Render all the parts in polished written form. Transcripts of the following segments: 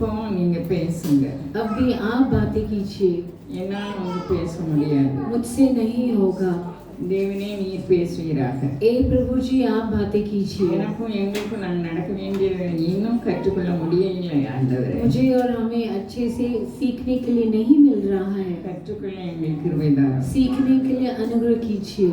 இப்போ நீங்க பேசுங்க. अब भी आप बातें कीजिए, என்னால வந்து பேச முடியாது. मुझसे नहीं होगा। தேவனே நீர் பேசுவீராக. ए प्रभु जी आप बातें कीजिए। எனக்கும் எங்களுக்கும் நான் நடக்க வேண்டியதை இன்னும் கற்றுக்கொள்ள முடியவில்லை ஆண்டவரே. मुझे और हमें अच्छे से सीखने के लिए नहीं मिल रहा है। கற்றுக்கொள்ள எங்களுக்கு கிருபை தாரும். सीखने के लिए अनुग्रह कीजिए।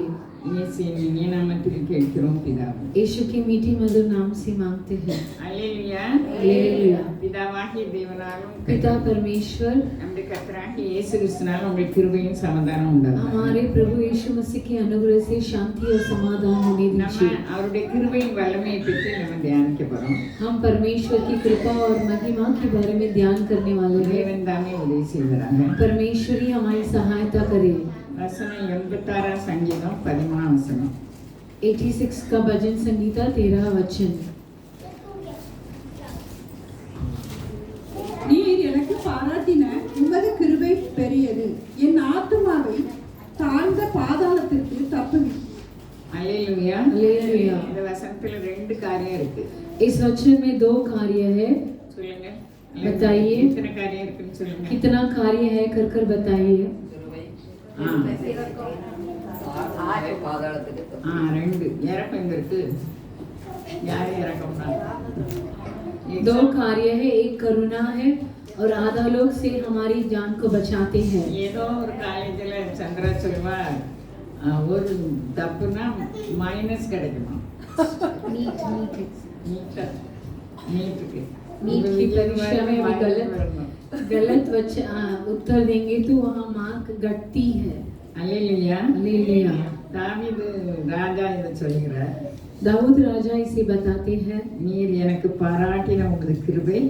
இயேசுவின் இனிய நாமத்தில் கேட்கிறோம் பிதாவே. यीशु के मीठे मधुर नाम से मांगते हैं। அல்லேலூயா. हालेलुया। பிதாவாகிய தேவனாலும் पिता परमेश्वर, நம்முடைய கர்த்தராகிய இயேசு கிறிஸ்துவினால் உங்களுக்கு கிருபையும் சமாதானம் உண்டாகும். हमारे प्रभु यीशु मसीह के अनुग्रह से शांति और समाधान होने நம்ம दीजिए। அவருடைய கிருபையின் வல்லமையை பற்றி நம்ம தியானிக்க போறோம். हम परमेश्वर की कृपा और महिमा के बारे में ध्यान करने वाले हैं। தேவன் தாமே உதவி செய்கிறாங்க. परमेश्वर ही हमारी सहायता करे। வசனம் 86 சங்கீதம் 13 வசனம். 86 का भजन संगीता 13 वचन। நீர் எனக்கு பாராட்டின உமது கிருபை பெரியது, என் ஆத்துமாவை தாழ்ந்த பாதாளத்திற்கு தப்புவி. அல்லேலூயா. हालेलुया। இந்த வசனத்துல ரெண்டு காரியம் இருக்கு. इस वचन में दो कार्य है, சொல்லுங்க. बताइए। எத்தனை காரியம் இருக்குன்னு சொல்லுங்க. कितना कार्य है कर कर बताइए। ரெண்டு இறக்கம் இங்க இருக்கு. யாரு இறக்கம்னா दो कार्य है, एक करुणा है और आधा लोग से हमारी जान को बचाते हैं। ஏதோ ஒரு காலேஜ்ல சந்திரா சொல்வா ஒரு தப்புனா மைனஸ் கிடைக்குமா? नीट நீட்டுக்கு नीट की परीक्षा में भी गलत उत्तर देंगे तो वहाँ मार्क घटती है। அல்லேலூயா. हालेलुया। தாவீது ராஜா இதை சொல்கிறார். दाऊद राजा इसे बताते हैं, நீர் எனக்கு பாராட்டின உமது கிருபை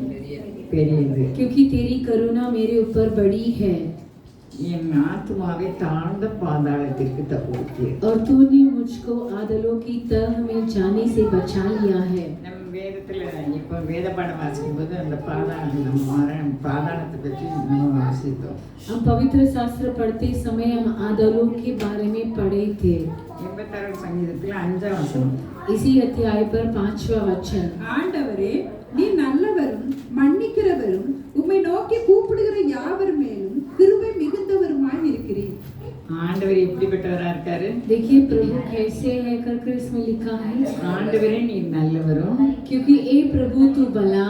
பெரியது. क्योंकि तेरी करुणा मेरे ऊपर बड़ी है என் ஆத்துமாவை தாழ்ந்த பாதாளத்திற்கு தப்புவித்தீர். और तूने मुझको आदलों की तह में जाने से बचा लिया है। நம்ம வேதத்துல இப்போ வேத பாடம் வாசிக்கும் போது அந்த பாதாளத்தை பற்றி நம்ம வாசித்தோம். हम पवित्र शास्त्र पढ़ते समय हम आदलों के बारे में पढ़े थे। 86 சங்கீதத்துல 5ஆம் வசனம். इसी अध्याय पर 5वां वचन। ஆண்டவரே, நீ நல்லவரும் மன்னிக்கிறவரும் உம்மை நோக்கி கூப்பிடுகிற யாவர் மேலும் கிருபை மிகுந்தவருமாய் இருக்கிறீர். ஆண்டவர் எப்படிப்பட்டவரா இருக்காரு? देखिए प्रभु कैसे है कर कर इसमें लिखा है, ஆண்டவரே நீர் நல்லவரும் क्योंकि ए प्रभु तू भला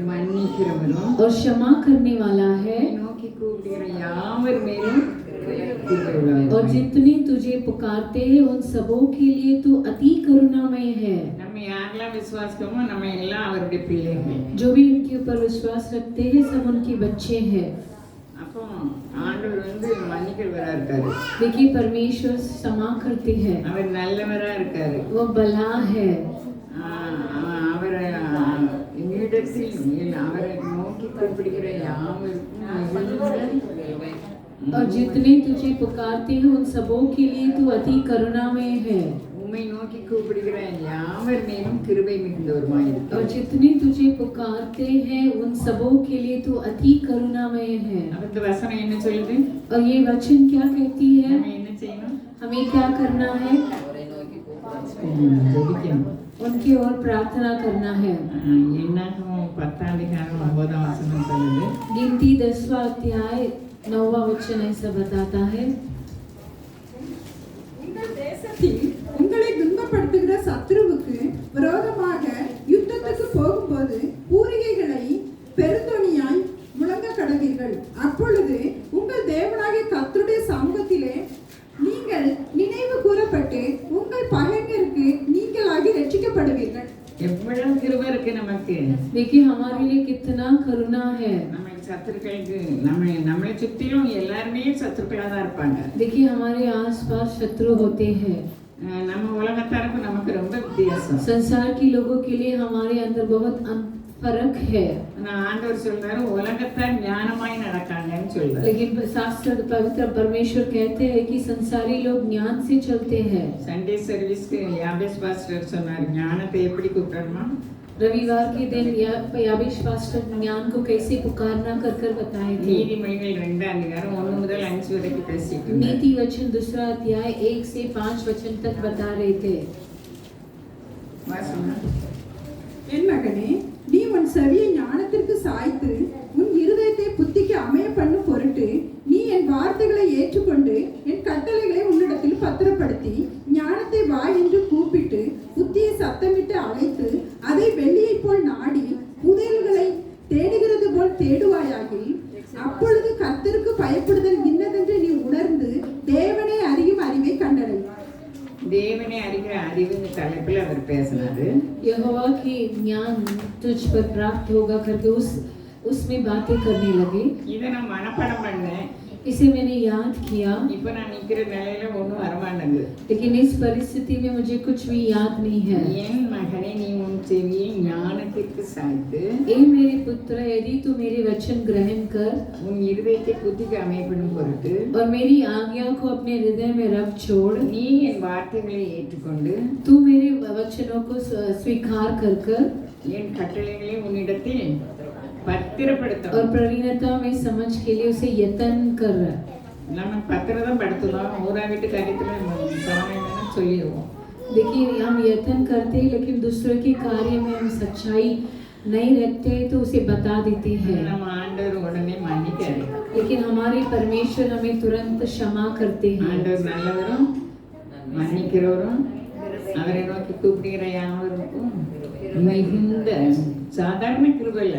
மன்னிக்கிறவரும் और क्षमा करने वाला है நோக்கி கூப்பிடுகிற யாவர் மேலும் और जितने तुझे पुकारते हैं उन सबों के लिए तू अति करुणामय है। நம்ம யாரெல்லாம் விசுவாசிக்கிறோமோ நம்ம எல்லாம் அவருடைய பிள்ளைகள். जो भी उनके ऊपर विश्वास रखते हैं सब उनके बच्चे हैं। அப்போ ஆண்டவர் வந்து மன்னிக்கிறவரா இருக்காரு. देखिए परमेश्वर क्षमा करते हैं, அவர் நல்லவரா இருக்காரு. वो भला है அவரை என்னிடத்தில் அவரை நோக்கி கூப்பிடுகிற யாவருக்கும் और जितने तुझे पुकारते हैं उन सबों के लिए तू अति करुणामय है। உம்மை நோக்கி கூப்பிடுகிற யாவர் மேலும் கிருபை மிகுந்தவருமாய் और இருக்கிறார். जितने तुझे पुकारते हैं उन सबों के लिए तू अति करुणामय है। அந்த வசனம் என்ன சொல்லுது? और ये वचन क्या कहती है, நம்ம என்ன செய்யணும்? हमें क्या करना है, ஜெபிக்கணும். उनकी ओर प्रार्थना करना है। என்னாகும் 10ஆம் அதிகாரம் 9ஆம் வசனம் சொல்லுது. गिनती 10वां अध्याय 9वां वचन ऐसा बताता है, உங்கள் தேசத்தில் உங்களை துன்பப்படுத்துகிற சத்துருவுக்கு விரோதமாக யுத்தத்துக்கு போகும்போது பூரிகைகளை பெருந்தொனியாய் முழங்க கடவீர்கள். அப்பொழுது உங்கள் தேவனாகிய கர்த்தருடைய சமூகத்திலே நீங்கள் நினைவு கூறப்பட்டு உங்கள் பகைஞருக்கு நீங்களாகி ரட்சிக்கப்படுவீர்கள். எவ்வளவு கிருபை இருக்கு நமக்கு. देखिए हमारे लिए कितना करुणा है। நம்ம சத்துருக்களுக்கு நம்மளை சுற்றிலும் எல்லாருமே சத்துருக்களா தான் இருப்பாங்க. देखिए हमारे आसपास शत्रु होते हैं। நம்ம உலகத்தாருக்கும் நமக்கு ரொம்ப வித்தியாசம். संसार के लोगों के लिए हमारे अंदर बहुत फर्क है। ஆண்டவர் சொல்றாரு உலகத்தார் ஞானமாய் நடக்காங்கன்னு சொல்றாரு. लेकिन शास्त्र पवित्र परमेश्वर कहते हैं कि संसारी लोग ज्ञान से चलते हैं। சண்டே சர்வீஸ்க்கு யாபேஸ் பாஸ்டர் சொன்னார் ஞானத்தை எப்படி கூப்பிடணுமா? रविवार के दिन याबेश पास्टर ज्ञान को कैसे पुकारना कर कर बताए थे। நீதிமொழிகள் 2ஆம் அதிகாரம் 1 முதல் 5 வரைக்கும் பேசிட்டு नीति वचन 2 अध्याय 1 से 5 वचन तक बता रहे थे। என் மகனே, நீ உன் செவியை ஞானத்திற்கு சாய் பயன்படுத்தி ஞானத்தை வா என்று கூப்பிட்டு புத்தியை சத்தமிட்டு அழைத்து அதை வெள்ளியைப் போல் நாடி புதையல்களை தேடுகிறது போல் தேடுவாயாகில் அப்பொழுது கர்த்தருக்கு பயப்படுதல் இன்னதென்று நீ உணர்ந்து தேவனை அறியும் அறிவை கண்டடை. தேவனை அறிகிற அறிவுங்க தலைப்பில் அவர் பேசினாரு. यहोवा की ज्ञान तुझ पर प्राप्त होगा करके उसमें बातें करने लगे. இதை நான் மனப்பாடம் பண்ணேன். इसे मैंने याद किया. இப்போ நான் நிக்கிற நிலையில ஒன்றும் வரமாட்டேங்குது. लेकिन इस परिस्थिति में मुझे कुछ भी याद नहीं है. என் மகனே நீ உன் செவியை ஞானத்திற்கு சாய்த்து ए मेरे पुत्र यदि तू मेरे वचन ग्रहण कर உன் இருதயத்தை புத்திக்கு அமைப்படும் பொருட்டு और मेरी आज्ञा को अपने हृदय में रख छोड़. நீ என் வார்த்தைகளை ஏற்றுக்கொண்டு तू मेरे वचनों को स्वीकार कर कर என் கட்டளைகளை உன்னிடத்தில் பத்திரப்படுத்த. और प्रवीणता में समझ के लिए उसे यत्न कर. நம்ம பத்திரதான் படுத்தலாம். ஊரா வீட்டு காரியத்துல சமாதானம் சொல்லிடுவோம். देखिए हम यत्न करते हैं लेकिन दूसरों के कार्य में हम सच्चाई नहीं रखते तो उसे बता देते हैं. நம்ம ஆண்டவர் உடனே மன்னிக்காரு. लेकिन हमारे परमेश्वर हमें तुरंत क्षमा करते हैं. ஆண்டவர் நல்லவரும் மன்னிக்கிறவரும் அவரை நோக்கி கூப்பிடுகிற யாவருக்கும் மிகுந்த சாதாரண கிருபை இல்ல,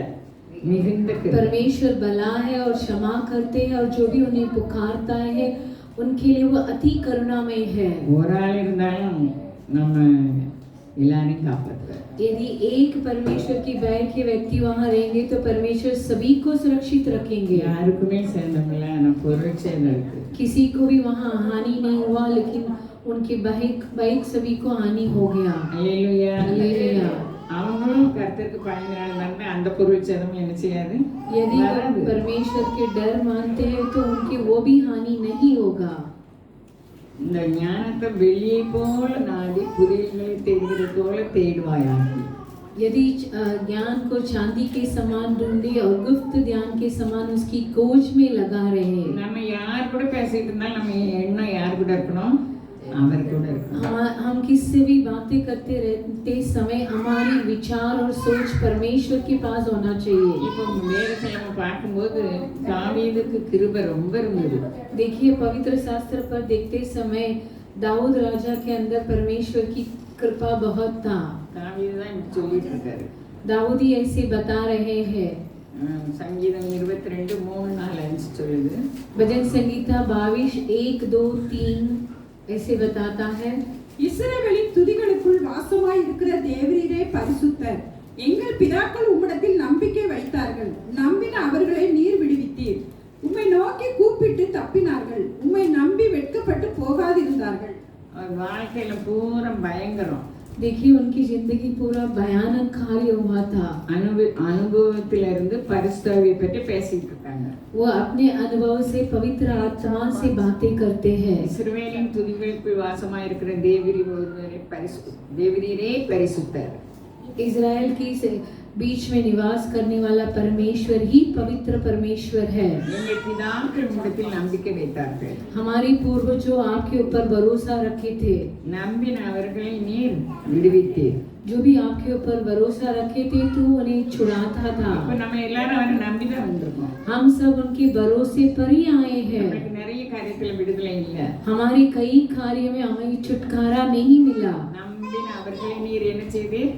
மிகுந்த கிருபை. परमेश्वर भला है और क्षमा करते हैं और जो भी उन्हें पुकारता है उनके लिए वो अति करुणामय है. ஒரு ஆள் இருந்தாலும் நம்ம எல்லாரையும் காப்பாற்றுவார். यदि एक परमेश्वर की बैर के व्यक्ति वहाँ रहेंगे तो परमेश्वर सभी को सुरक्षित रखेंगे. யாருக்குமே சேதம் இல்லை, ஆனால் பொருள் சேதம் இருக்கு. किसी को भी वहाँ हानि नहीं हुआ लेकिन उनके बाइक सभी को हानि हो गया. அல்லேலூயா. அல்லேலூயா. அவங்களும் கர்த்தருக்கு பயந்து நடந்தாங்க, அந்த பொருள் சேதம் என்ன செய்யாது? यदि वो வராது. परमेश्वर के डर मानते हैं तो उनकी वो भी हानि नहीं होगा. இந்த ஞானத்தை வெளியே போல நாடி புதையல்களை தேடுகிறது போல தேடுவாயாகி. यदि ज्ञान को चांदी के समान ढूंढे और गुप्त ध्यान के समान उसकी खोज में लगा रहे. நம்ம யார் கூட பேசிட்டு இருந்தாலும் நம்ம எண்ணம் யார் கூட இருக்கணும்? அவர் கூட இருக்கணும். हम किससे भी बातें करते रहते समय हमारी विचार और सोच परमेश्वर के पास होना चाहिए. இப்போ வேதத்தை நம்ம பார்க்கும்போது தாவீதுக்கு கிருபை ரொம்ப இருந்தது. देखिए पवित्र शास्त्र पर देखते समय दाऊद राजा के अंदर परमेश्वर की कृपा बहुत था. தாவீது தான் இப்படி சொல்லிட்டு இருக்காரு. दाऊद ही ऐसे बता रहे हैं. சங்கீதம் 22:3-4-5 சொல்லுது. भजन संगीता 22:1-2-3 ऐसे बताता है. இஸ்ரவேலின் துதிகளுக்குள் வாசமாய் இருக்கிற தேவரீரே பரிசுத்தர். எங்கள் பிதாக்கள் உம்மிடத்தில் நம்பிக்கை வைத்தார்கள், நம்பின அவர்களை நீர் விடுவித்தீர். உம்மை நோக்கி கூப்பிட்டு தப்பினார்கள், உம்மை நம்பி வெட்கப்பட்டு போகாதிருந்தார்கள். அவர் வாழ்க்கையில பூரா பயங்கரம். देखिए उनकी जिंदगी पूरा भयानक कार्य हुआ था. அனுபவத்திலிருந்து பரிசுத்தாவியை பற்றி பேசிட்டு இருக்காங்க. वो अपने अनुभव से पवित्र आत्मा से बातें करते हैं. இஸ்ரவேலின் துதிகளுக்குள் வாசமாய் இருக்கிற தேவரீரே பரிசுத்தர். इजराइल की बीच में निवास करने वाला परमेश्वर ही पवित्र परमेश्वर है. எங்கள் பிதாக்கள் உம்மிடத்தில் நம்பிக்கை வைத்தார்கள். हमारे पूर्वजों आपके ऊपर भरोसा रखे थे. நம்பின அவர்களை நீர் விடுவித்தீர். जो भी आपके ऊपर भरोसा रखे थे तू उन्हें छुड़ाता था. இப்ப நம்ம எல்லாரும் அவரை நம்பிதான் வந்திருக்கோம். हम सब उनके भरोसे पर ही आए हैं. நமக்கு நிறைய காரியத்துல விடுதலை இல்ல. हमारे कई कार्य में हमें छुटकारा नहीं मिला. நம்பின அவர்களை நீர் என்ன செய்தீர்?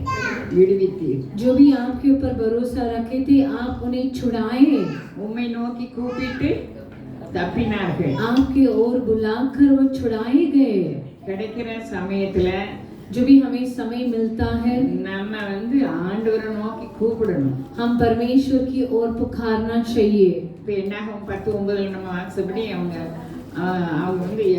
விடுவித்தீர். जो भी आपके ऊपर भरोसा रखे थे आप उन्हें छुड़ाए. உம்மை நோக்கி கூப்பிட்டு தப்பினார்கள். आपके ओर बुलाकर वो छुड़ाए गए. கிடைக்கிற சமயத்துல जो भी हमें समय मिलता है நம்ம ஆண்டவரை நோக்கி கூப்பிடணும். हम परमेश्वर की ओर पुकारना चाहिए. இப்ப என்னாகும் 10:9 நம்ம வாட்ஸ்அப்படி அவங்க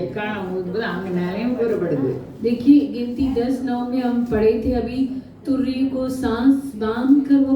எக்காலம் ஊதும்போது அவங்க நிலையும் கூறப்படுது. देखिए गिनती 10:9 में हम पढ़े थे अभी तुर्री को सांस बांध कर वो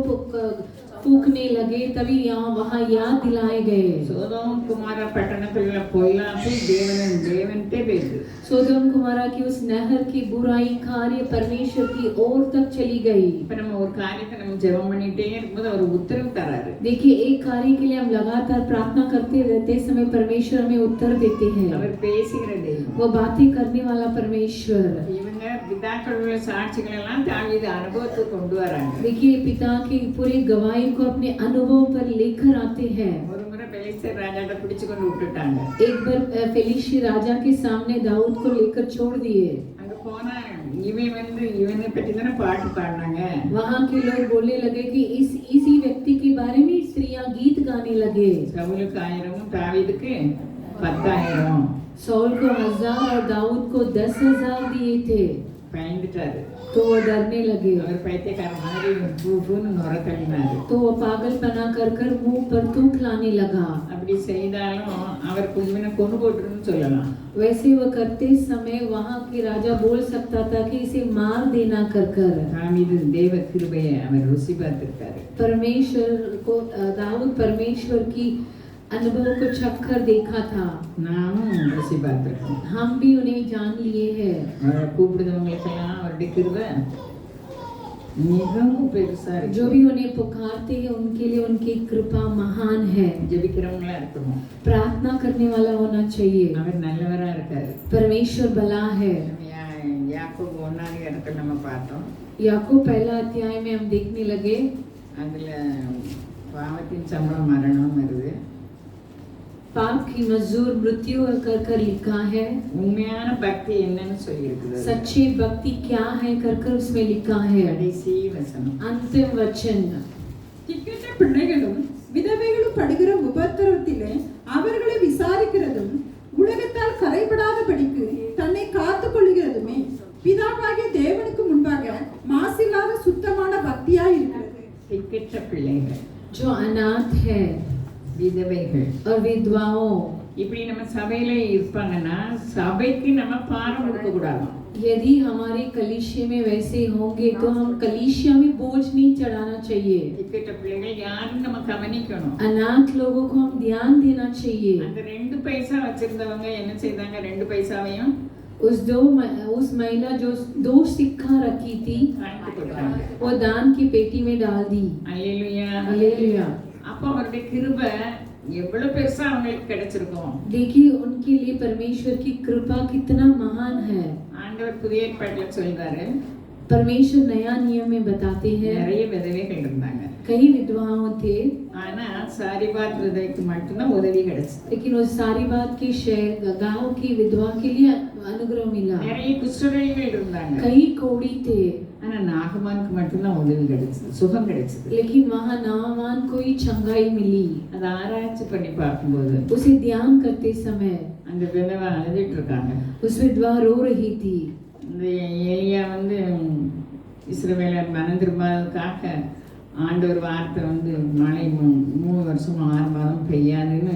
फूकने लगे तभी यहाँ वहाँ याद दिलाए गए. சோதோம் குமார பட்டணத்தில் உள்ள பொல்லாப்பு தேவன்கிட்டே பேசு. सोदोम कुमारा की उस नहर की बुराई कार्य परमेश्वर की ओर तक चली गई. இப்ப நம்ம ஒரு காரியத்தை நம்ம ஜெபம் பண்ணிட்டே இருக்கும்போது அவர் உத்தரவு தராரு. देखिए एक कार्य के लिए हम लगातार प्रार्थना करते रहते समय परमेश्वर हमें उत्तर देते हैं. அவர் பேசுகிற தெய்வம். वो बातें करने वाला परमेश्वर. இவங்க அவங்க பிதாக்களுடைய சாட்சிகள் எல்லாம் தாவீது அனுபவத்துக்கு கொண்டு வராங்க. देखिए पिता की पूरी गवाही को अपने अनुभव पर लेकर आते हैं. ஒரு முறை பெலிஸ்தர் ராஜாட்ட பிடிச்சு கொண்டு விட்டுட்டாங்க. एक बार फेलिस्ती राजा के सामने दाऊद को लेकर छोड़ दिए. அங்க போனா இவனை பற்றி தானே பாட்டு பாடினாங்க. वहाँ के लोग बोलने लगे कि इसी व्यक्ति के बारे में स्त्रियां गीत गाने लगे. சவுலுக்கு 1000 தாவீதுக்கு 10,000. सौल को 1000 और दाऊद को 10,000 दिए थे. பயந்துட்டாரு. तो वो डरने लगे. அவர் பைத்தியக்கார மாதிரி பூன்னு நுர தள்ளினாரு. तो वो पागलपना कर कर मुंह पर थूक लाने लगा. அப்படி செய்தாலும் அவர் கும்பின கொண்டு போட்டுருன்னு சொல்லலாம். वैसे वो करते समय वहाँ के राजा बोल सकता था कि इसे मार देना कर कर. தாவீது தேவ கிருபையை அவர் ருசி பார்த்திருக்காரு. परमेश्वर को दाऊद परमेश्वर की अनुभव को छक्कर देखा था. நாமும் ருசி பார்த்திருக்கோம். हम भी उन्हें जान लिए हैं. அவரை கூப்பிடுறவங்களுக்கெல்லாம் அவருடைய கிருபை மிகவும் பெருசா இருக்கு. जो भी उन्हें पुकारते हैं उनके लिए उनकी कृपा महान है. ஜெபிக்கிறவங்களா இருக்கணும். प्रार्थना करने वाला होना चाहिए. அவர் நல்லவரா இருக்காரு. परमेश्वर भला है. யாக்கோபு 1ஆம் இடத்துல நம்ம பார்த்தோம். याकूब पहला अध्याय में हम देखने लगे. அதுல பாவத்தின் சம்பளம் மரணம் வருது. पाप की मजदूर मृत्यु कर कर लिखा है. உண்மையான பக்தி என்னன்னு சொல்லி இருக்குது. सच्ची भक्ति क्या है कर कर उसमें लिखा है. கடைசி வசனம். अंतिम वचन. திக்கற்ற பிள்ளைகளும் விதவைகளும் படுகிற உபத்திரவத்திலே அவர்களை விசாரிக்கிறதும் உலகத்தால் கரைபடாதபடிக்கு தன்னை காத்துக் கொள்கிறதுமே பிதாவாகிய தேவனுக்கு முன்பாக மாசில்லாத சுத்தமான பக்தியாய் இருக்கிறது. திக்கற்ற பிள்ளைகள், जो अनाथ है விதவைகள் और विधवाओं. இப்படி நம்ம சபையில இருப்பாங்கன்னா சபைக்கு நம்ம பாரம் கொடுக்க கூடாது. यदि हमारे कलीसिया में वैसे होंगे तो हम कलीसिया में बोझ नहीं चढ़ाना चाहिए. திக்கற்ற பிள்ளைகள் யாரும் நம்ம கவனிக்கணும். अनाथ लोगों को हम ध्यान देना चाहिए. அந்த 2 பைசா வச்சிருந்தவங்க என்ன செய்தாங்க? 2 பைசாவையும் उस महिला जो 2 सिक्का रखी थी கணக்கு போட்டாங்க. वो दान की पेटी में डाल दी. அல்லேலூயா. हालेलुया. அப்ப அவருடைய கிருபை எவ்வளவு பெருசா அவங்களுக்கு கிடைச்சிருக்கும். देखिए उनके लिए परमेश्वर की कृपा कितना महान है. ஆண்டவர் புதிய ஏற்பாட்டுல சொல்றாரு, परमेश्वर नया नियम में बताते हैं நிறைய விதவைகள் இருந்தாங்க. कई विधवाओं थे ஆனா சாரிபாத் விதவைக்கு மட்டும்தான் உதவி கிடைச்சது. लेकिन उस सारी बात की गांव की विधवा के लिए अनुग्रह मिला. நிறைய குஷ்டரோகிகள் இருந்தாங்க. कई कोड़ी थे ஆனா நாகமானுக்கு மட்டும்தான் உதவி கிடைச்சது, சுகம் கிடைச்சது. लेकिन वहाँ नामान को ही चंगाई मिली. அதை ஆராய்ச்சி பண்ணி பார்க்கும்போது उसे ध्यान करते समय அந்த விதவை அழுதுட்டு இருக்காங்க. उस विधवा रो रही थी. இந்த எலியா இஸ்ரவேலர் மனம் திரும்பாததுக்காக ஆண்டவர் வார்த்தை மழை 3 வருஷம் 6 மாதம் பெய்யாதுன்னு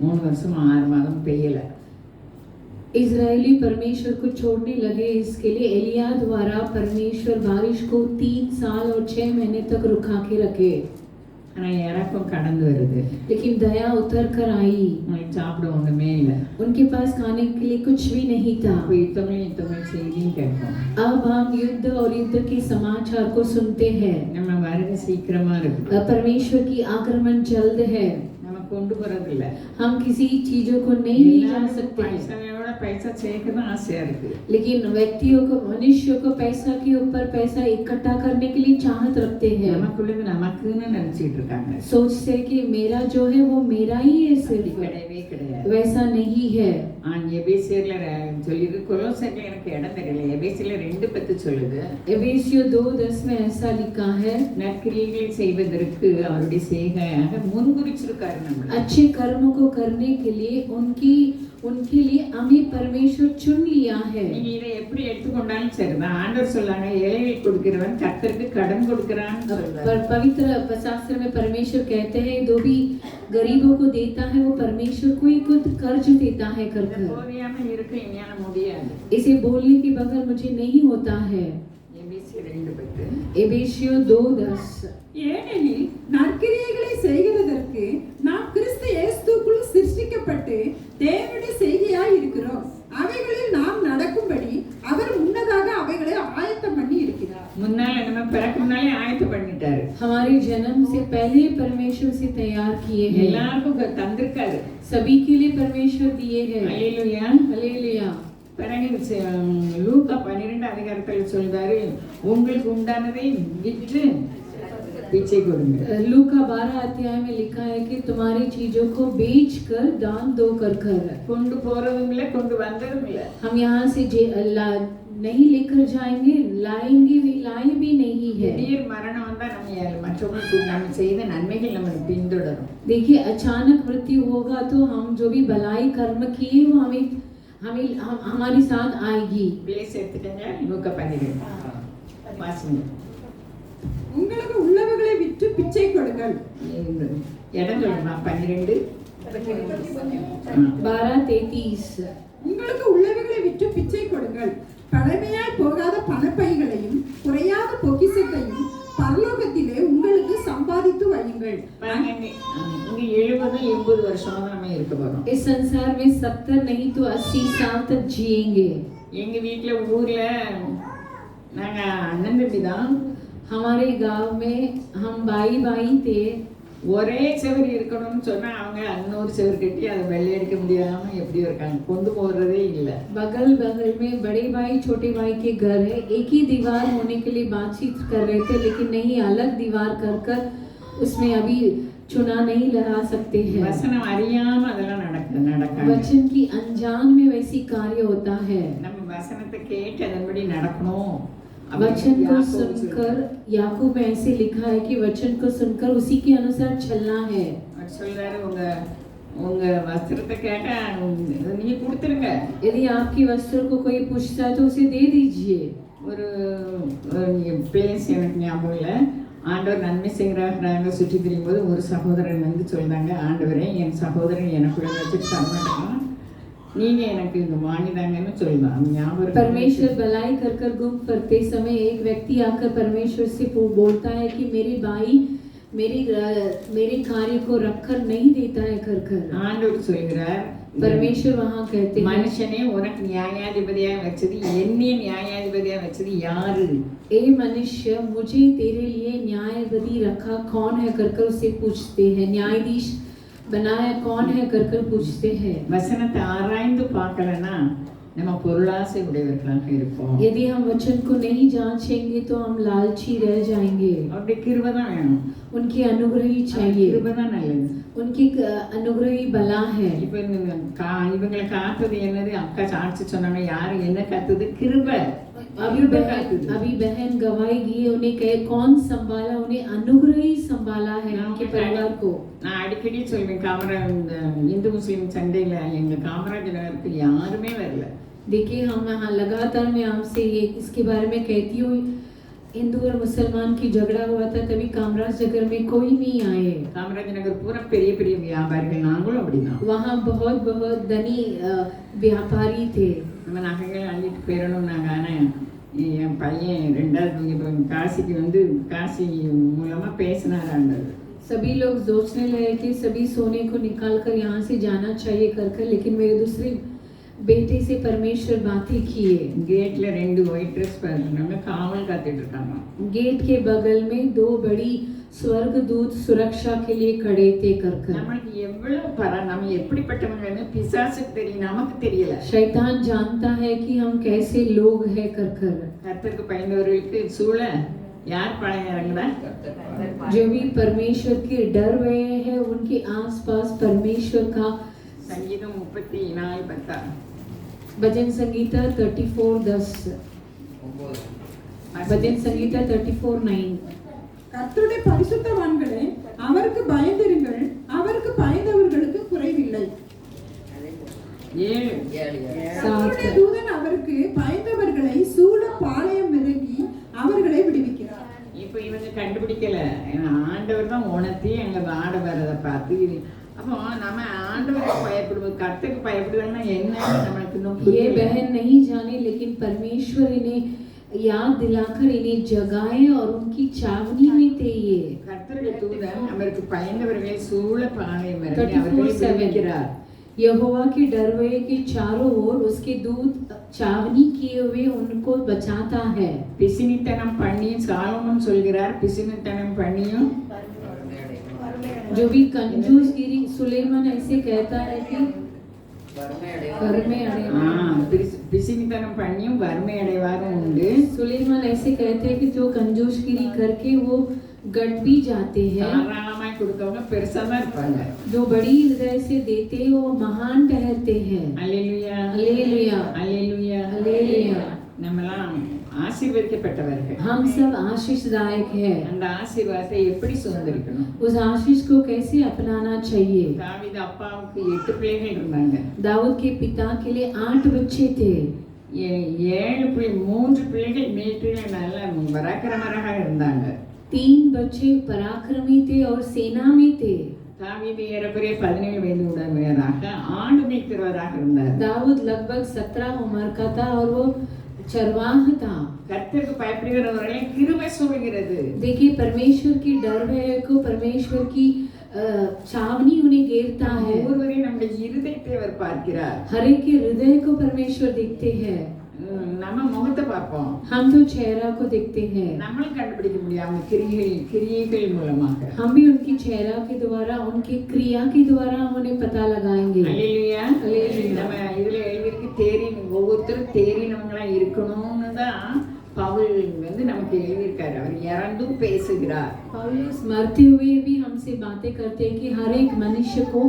3 வருஷம் 6 மாதம் பெய்யல. इजरायली परमेश्वर को छोड़ने लगे, इसके लिए एलिया द्वारा परमेश्वर बारिश को 3 साल और 6 महीने तक रुका के रखे. ஆனா இறக்கம் கடந்து வருது. लेकिन दया उतर कर आई. உங்களுக்கு சாப்பிட ஒண்ணுமே இல்லை. उनके पास खाने के लिए कुछ भी नहीं था. அப்போ யுத்தங்கள் செய்தியும் கேட்போம். अब हम युद्ध और युद्ध के समाचार को सुनते हैं. நம்ம வருகை சீக்கிரமா இருக்கு. परमेश्वर की आक्रमण जल्द है. நம்ம கொண்டு போறது இல்ல. हम किसी चीजों को नहीं ले जा सकते. पैसा சேர்க்க தான் ஆசையா இருக்கு. लेकिन व्यक्तियों को मनुष्यों को पैसा के ऊपर पैसा इकट्ठा करने के लिए चाहत रखते हैं. நமக்குள்ளது நமக்குன்னு நினைச்சிட்டு இருக்காங்க. सोचते कि मेरा जो है वो मेरा ही है. सिर्फ கிடையவே கிடையாது. वैसा नहीं है. எபேசியர்ல சொல்லிருக்கு, கொலோசைல எனக்கு இடம் தெரியல. எபேசியர்ல 2:10 சொல்லுது. एफेसियों 2:10 में ऐसा लिखा है, நற்கிரியைகளை செய்வதற்கு அவருடைய செய்கையாக முன்குறிச்சிருக்காரு. நம்ம अच्छे कर्मों को करने के लिए उनके लिए हमें परमेश्वर चुन लिया है. நீங்க இதை எப்படி எடுத்துக்கொண்டாலும் சரிதான். ஆண்டவர் சொல்றாங்க, ஏழைகளுக்கு கொடுக்கிறவன் கர்த்தருக்கு கடன் கொடுக்கிறான்னு சொல்றாரு. पवित्र शास्त्र में परमेश्वर कहते हैं जो भी गरीबों को देता है वो परमेश्वर को ही खुद कर्ज देता है कर कर. போதியாம இருக்க என்னால முடியாது. इसे बोलने के बगैर मुझे नहीं होता है. எபேசியர் 2:10. एफेसियों 2:10. ஏனெனில் நற்கிரியைகளை செய்கிறதற்கு நாம் கிறிஸ்து இயேசுவுக்குள் சிருஷ்டிக்கப்பட்டு தேவனுடைய செய்கையாய் இருக்கிறோம். அவைகளில் நாம் நடக்கும்படி அவர் முன்னதாக அவைகளை ஆயத்தம் பண்ணி இருக்கிறார். முன்னால நம்ம பிறகு முன்னாலே ஆயத்தம் பண்ணிட்டாரு. हमारे जन्म से पहले परमेश्वर से तैयार किए हैं. எல்லாருக்கும் தந்திருக்காரு. सभी के लिए परमेश्वर दिए हैं. அல்லேலூயா. हालेलुया. பிறகு லூக்கா 12 அதிகாரத்தில் சொல்றாரு, உங்களுக்கு உண்டானதை விற்று பிச்சை கொடுங்க. लूका 12 अध्याय में लिखा है कि तुम्हारी चीजों को बेच कर दान दो कर कर। கொண்டு போறதும் இல்லை, கொண்டு வந்ததும் இல்லை. हम यहाँ से नहीं लेकर जाएंगे, लाएंगे भी, लाए भी नहीं है। திடீர் மரணம் வந்தா நம்ம மற்றவங்களுக்கு நம்ம செய்த நன்மைகள் நம்மளை பின்தொடரும். देखिए अचानक मृत्यु होगा तो हम जो भी भलाई कर्म किए वो हमारे साथ आएगी। பிளேஸ் எடுத்துக்கங்க, லூக்கா 12 வாசிங்க. உங்களுக்கு உள்ளவைகளை விற்று பிச்சை கொடுங்கள். இடம் சொல்லுமா? 12 12:33. உங்களுக்கு உள்ளவைகளை விற்று பிச்சை கொடுங்கள். பழமையாய் போகாத பணப்பைகளையும் குறையாத பொக்கிஷத்தையும் பரலோகத்திலே உங்களுக்கு சம்பாதித்து வையுங்கள். இங்க 70-80 வருஷமா தான் நம்ம இருக்க போறோம். इस संसार में 70 नहीं तो 80 साल तक जिएंगे। எங்க வீட்ல ஊர்ல நாங்க அண்ணன் தம்பி தான். हमारे गांव में हम भाई भाई थे। ஒரே செவர் இருக்கணும்னு சொன்னா அவங்க இன்னொரு செவர் கட்டி அதை வெள்ளையடிக்க முடியாம எப்படி இருக்காங்க, கொண்டு போறதே இல்லை. बगल बगल में बड़े भाई छोटे भाई के घर है, एक ही दीवार होने के लिए बातचीत कर रहे थे, लेकिन नहीं अलग दीवार कर कर उसमें अभी चुना नहीं लगा सकते हैं। வசனம் அறியாம அதெல்லாம் நடக்காது. वचन की अनजान में वैसी कार्य होता है। நம்ம வசனத்தை கேட்டு அதன்படி நடக்கணும். वचन को सुनकर, याकूब में ऐसे लिखा है कि वचन को सुनकर उसी के अनुसार चलना है। சொல்றாரு, உங்க வஸ்திரத்தை கேட்டா நீங்க கொடுத்துருங்க. यदि आपकी वस्त्र को कोई पूछता है तो उसे दे दीजिए। ஒரு பிளேஸ் எனக்கு ஞாபகம் இல்லை. ஆண்டவர் நன்மை செய்கிறாங்க சுற்றி திரியும் போது ஒரு சகோதரன் வந்து சொல்றாங்க, ஆண்டவரே என் சகோதரன் எனக்குள்ள வச்சுட்டு தரமாட்டான், நீங்க எனக்கு இங்க வாங்கிதாங்கன்னு சொல்லலாம். ஞாபகம். परमेश्वर भलाई कर कर गुम करते समय एक व्यक्ति आकर परमेश्वर से बोलता है कि मेरे भाई मेरे कार्य को रखकर नहीं देता है कर कर। ஆண்டவர் சொல்கிறார், परमेश्वर वहाँ कहते हैं, மனுஷனே உனக்கு நியாயாதிபதியாக வச்சது, என்னைய நியாயாதிபதியாக வச்சது யாரு? ए मनुष्य मुझे तेरे लिए न्यायाधिपति रखा कौन है कर कर उससे पूछते हैं, न्यायाधीश बनाया कौन है कर कर पूछते हैं। வசனத்தை ஆராய்ந்து பார்க்கலன்னா நம்ம பொருளாசை உடையவர்களாக இருப்போம். यदि हम वचन को नहीं जांचेंगे तो हम लालची रह जाएंगे। அப்படி கிருபை தான் வேணும். उनकी अनुग्रह ही चाहिए। கிருபை தான் நல்லது. उनकी अनुग्रह ही भला है। இப்போ இவங்களை காத்தது என்னது? அக்கா சாட்சி சொன்னாங்க, யாரு என்ன காத்தது? கிருபை. अभी बहन गवाएगी, उन्हें कहे कौन संभाला? उन्हें अनुग्रह ही संभाला है उनके परिवार को। நான் அடிக்கடி சொல்வேன், இந்து முஸ்லிம் சண்டையில எங்க காமராஜ் நகருக்கு யாருமே வரல. देखिए हम यहाँ लगातार मैं आपसे ये इसके बारे में कहती हूँ, हिंदू और मुसलमान की झगड़ा हुआ था तभी कामराज नगर में कोई नहीं आए। காமராஜ் நகர் பூரா பெரிய பெரிய வியாபாரிகள், நாங்களும் அப்படிதான். वहाँ बहुत बहुत धनी व्यापारी थे। நம்ம நகைகள் அள்ளிட்டு போயிடணும்னாங்க. ஆனால் என் பையன் 2வது காசிக்கு வந்து காசி மூலமா பேசினார். सभी लोग सोचने लगे कि सभी सोने को निकाल कर यहाँ से जाना चाहिए कर कर, लेकिन मेरे दूसरे बेटे से परमेश्वर बातें किए। गेटல 2 ஒயிட் ட்ரெஸ் போட்டுட்டாங்க, காவல் காத்துட்டு இருக்காங்க। गेट के बगल में 2 बड़ी स्वर्गदूत सुरक्षा के लिए खड़े थे कर कर। நமக்கு எவ்வளவு நம்ம எப்படிப்பட்டவங்கன்னு பிசாசுக்கு தெரியும், நமக்கு தெரியல। शैतान जानता है कि हम कैसे लोग हैं कर कर। கர்த்தருக்கு பயந்தவர்களுக்கு சூழ யார் பழைய இறங்குதா? जो भी परमेश्वर के डर रहे हैं उनके आसपास परमेश्वर का। संगीतम 34:10, भजन संगीता 34:10, भजन संगीता 34:9। கர்த்தருடைய பரிசுத்தவான்களே அவருக்கு பயந்திருங்கள், அவருக்கு பயந்தவர்களுக்கு குறைவில்லை. கர்த்தருடைய தூதன் அவருக்கு பயந்தவர்களை சூழ பாளையம் இறங்கி அவர்களை விடுவிக்கிறார். இப்போ இவங்க கண்டுபிடிக்கல, ஆண்டவர் தான் உணர்த்தி எங்க ஆட வரதை பார்த்து. அப்போ நம்ம ஆண்டவருக்கு பயப்படுவோம், கர்த்தருக்கு பயப்படுதல்னா என்னன்னு நம்மளுக்கு இன்னும் ये बहन नहीं जाने, लेकिन परमेश्वर इन्हें याद दिलाकर इन्हें जगाए और उनकी चावनी में थे ये। கர்த்தருடைய தூதன் அவருக்கு பயந்தவர்களை சூழ பாளையம் இறங்கி அவர்களை விடுவிக்கிறார்। यहोवा के डरवे के चारों ओर उसके दूत चावनी किए हुए उनको बचाता है। பிசினித்தனம் பண்ணி சாலமோன் சொல்கிறார், பிசினித்தனம் பண்ணியும் जो भी कंजूसगिरी सुलेमान ऐसे कहता है कि घर में अड़े। பிசினித்தனம் பண்ணியும் வறுமை அடைவாரும் உண்டு. सुलेमान ऐसे कहते हैं कि जो कंजूसगिरी करके वो गट भी जाते हैं, தாராளமாய் கொடுக்கவங்க பெருசா தான் இருப்பாங்க. जो बड़ी हृदय से देते हैं वो महान ठहरते हैं। அல்லேலூயா, हालेलुया, அல்லேலூயா. हालेलुया। நம்மலாம் ஆசீர்வதிக்கப்பட்டவர்கள். हम सब आशीषदायक है। அந்த ஆசீர்வாதத்தை எப்படி சுதந்திரிக்கணும்? उस आशीष को कैसे अपनाना चाहिए? தாவீது அப்பாவுக்கு 8 பிள்ளைகள் இருந்தாங்க. दाऊद के पिता के लिए 8 बच्चे थे। 3 பிள்ளைகள் மிலிட்டரியில நல்ல பராக்கிரமராக இருந்தாங்க. 3 बच्चे पराक्रमी थे और सेना में थे। தாவீது ஏறக்குறைய 17 வயது உடையவராக ஆடு மேய்க்கிறவராக இருந்தார். दाऊद लगभग 17 उम्र का था और वो चरवाह था। கர்த்தருக்கு பயப்படுகிறவர்களை கிருபை சூழ்கிறது. देखिए परमेश्वर की डर भय को परमेश्वर की छावनी उन्हें घेरता है। ஒவ்வொருவரையும் நம்முடைய இருதயத்தை அவர் பார்க்கிறார். हर एक के हृदय को परमेश्वर देखते हैं। நம்ம முகத்தை பார்ப்போம், हम तो चेहरा को देखते हैं, நம்மளும் கண்டுபிடிக்க முடியாம கிரியைகள் மூலமாக. हम भी उनकी चेहरा के द्वारा उनकी क्रिया के द्वारा हम उन्हें पता लगाएंगे। அல்லேலூயா. அல்லேலூயா. நம்ம இதுல எழுதியிருக்கு ஒவ்வொருத்தரும் தேறினவங்களா இருக்கணும்னு தான் பவுல் நமக்கு எழுதியிருக்காரு. அவர் இறந்தும் பேசுகிறார். पौलुस मरते हुए भी हमसे बातें करते हैं कि हर एक मनुष्य को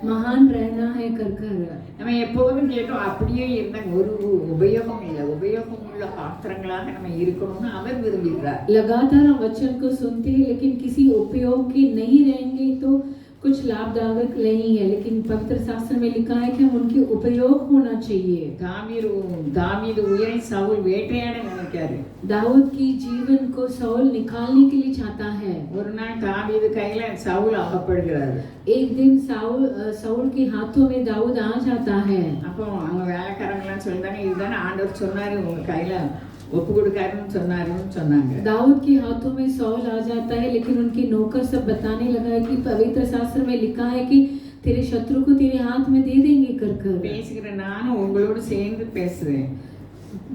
महान रहना है कर कर। நம்ம எப்போதும் கேட்டோம், அப்படியே இருந்தா ஒரு உபயோகம் இல்லை. உபயோகம் உள்ள பாத்திரங்களாக நம்ம இருக்கணும்னு அவர் விரும்புகிறார். लगातार हम वचन को सुनते हैं लेकिन किसी उपयोग के नहीं रहेंगे तो कुछ लाभदायक नहीं है। लेकिन पवित्र शास्त्र में लिखा है कि हम उनके उपयोग होना चाहिए। தாவீது உயிரை சவுல் வேட்டையாட நினைக்காரு. दाऊद की जीवन को सौल निकालने के लिए चाहता है। ஒரு நாள் தாவீது கையில சவுல் அகப்படுகிறார். एक दिन सौल के हाथों में दाऊद आ जाता है। அப்போ அவங்க வேலைக்காரங்களாம் சொல்லிட்டாங்க, இதுதானே ஆண்டவர் சொன்னாரு உங்க கையில ஒப்பு கொடுக்காருன்னு சொன்னாங்க. दाऊद के हाथों में सौल आ जाता है लेकिन उनके नौकर सब बताने लगा है कि पवित्र शास्त्र में लिखा है कि तेरे शत्रु को तेरे हाथ में दे देंगे कर कर। பேசுகிற நானும் உங்களோடு சேர்ந்து பேசுறேன்.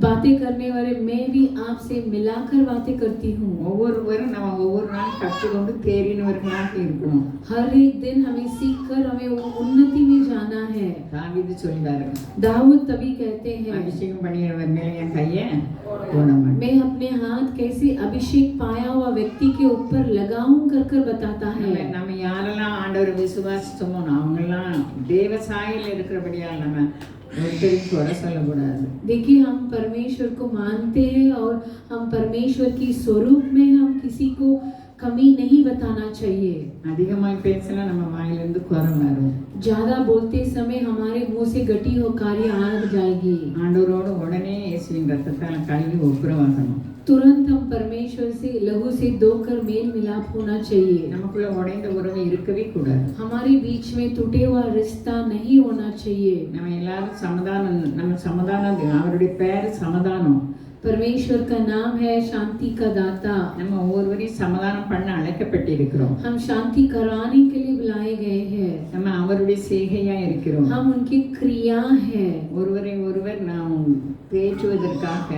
बातें करने वाले मैं भी आपसे मिलाकर बातें करती हूँ। ஒவ்வொருவரும் நம்ம ஒவ்வொரு நாள் கற்றுக்கொண்டு தேறினவர்களாக இருக்கணும். हर एक दिन हमें सीख कर हमें उन्नति में जाना है। தாவீது சொல்றாரு, दाऊद तभी कहते हैं அபிஷேகம் பண்ணிடுவர் மேலே என் கையை போடமாட்டேன். मैं अपने हाथ कैसे अभिषेक पाया हुआ व्यक्ति के ऊपर लगाऊं कर कर बताता है। நம்ம யாரெல்லாம் ஆண்டவரை விசுவாசிச்சோமோ அவங்கெல்லாம் தேவ சாயல் இருக்கிறபடியால் நம்ம ஒருத்தரையும் குறை சொல்லக்கூடாது. देखिए हम परमेश्वर को मानते हैं और हम परमेश्वर की स्वरूप में हम किसी को कमी नहीं बताना चाहिए। அதிகமாக பேசினா நம்ம வாயிலிருந்து குறை வரும். ज्यादा बोलते समय हमारे मुंह से गटी हो कार्य आ जाएगी। ஆண்டவரோடு உடனே இயேசுவின் ரத்தத்தால் கழுவி ஒப்புரவாகணும். तुरंत हम परमेश्वर से लहू से धोकर मेल मिलाप होना चाहिए। நமக்குள்ள உடைந்த உறவு இருக்கவே கூடாது. हमारे बीच में टूटे हुआ रिश्ता नहीं होना चाहिए। நம்ம எல்லாரும் சமாதானம் அவருடைய பேர் சமாதானம். परमेश्वर का नाम है शांति का दाता। நம்ம ஒவ்வொருவரையும் சமாதானம் பண்ண அழைக்கப்பட்டிருக்கிறோம். हम शांति कराने के लिए बुलाए गए हैं। நம்ம அவருடைய செய்கையா இருக்கிறோம். हम उनकी क्रिया है। ஒருவரை ஒருவர் நாம் பேச்சுவதற்காக,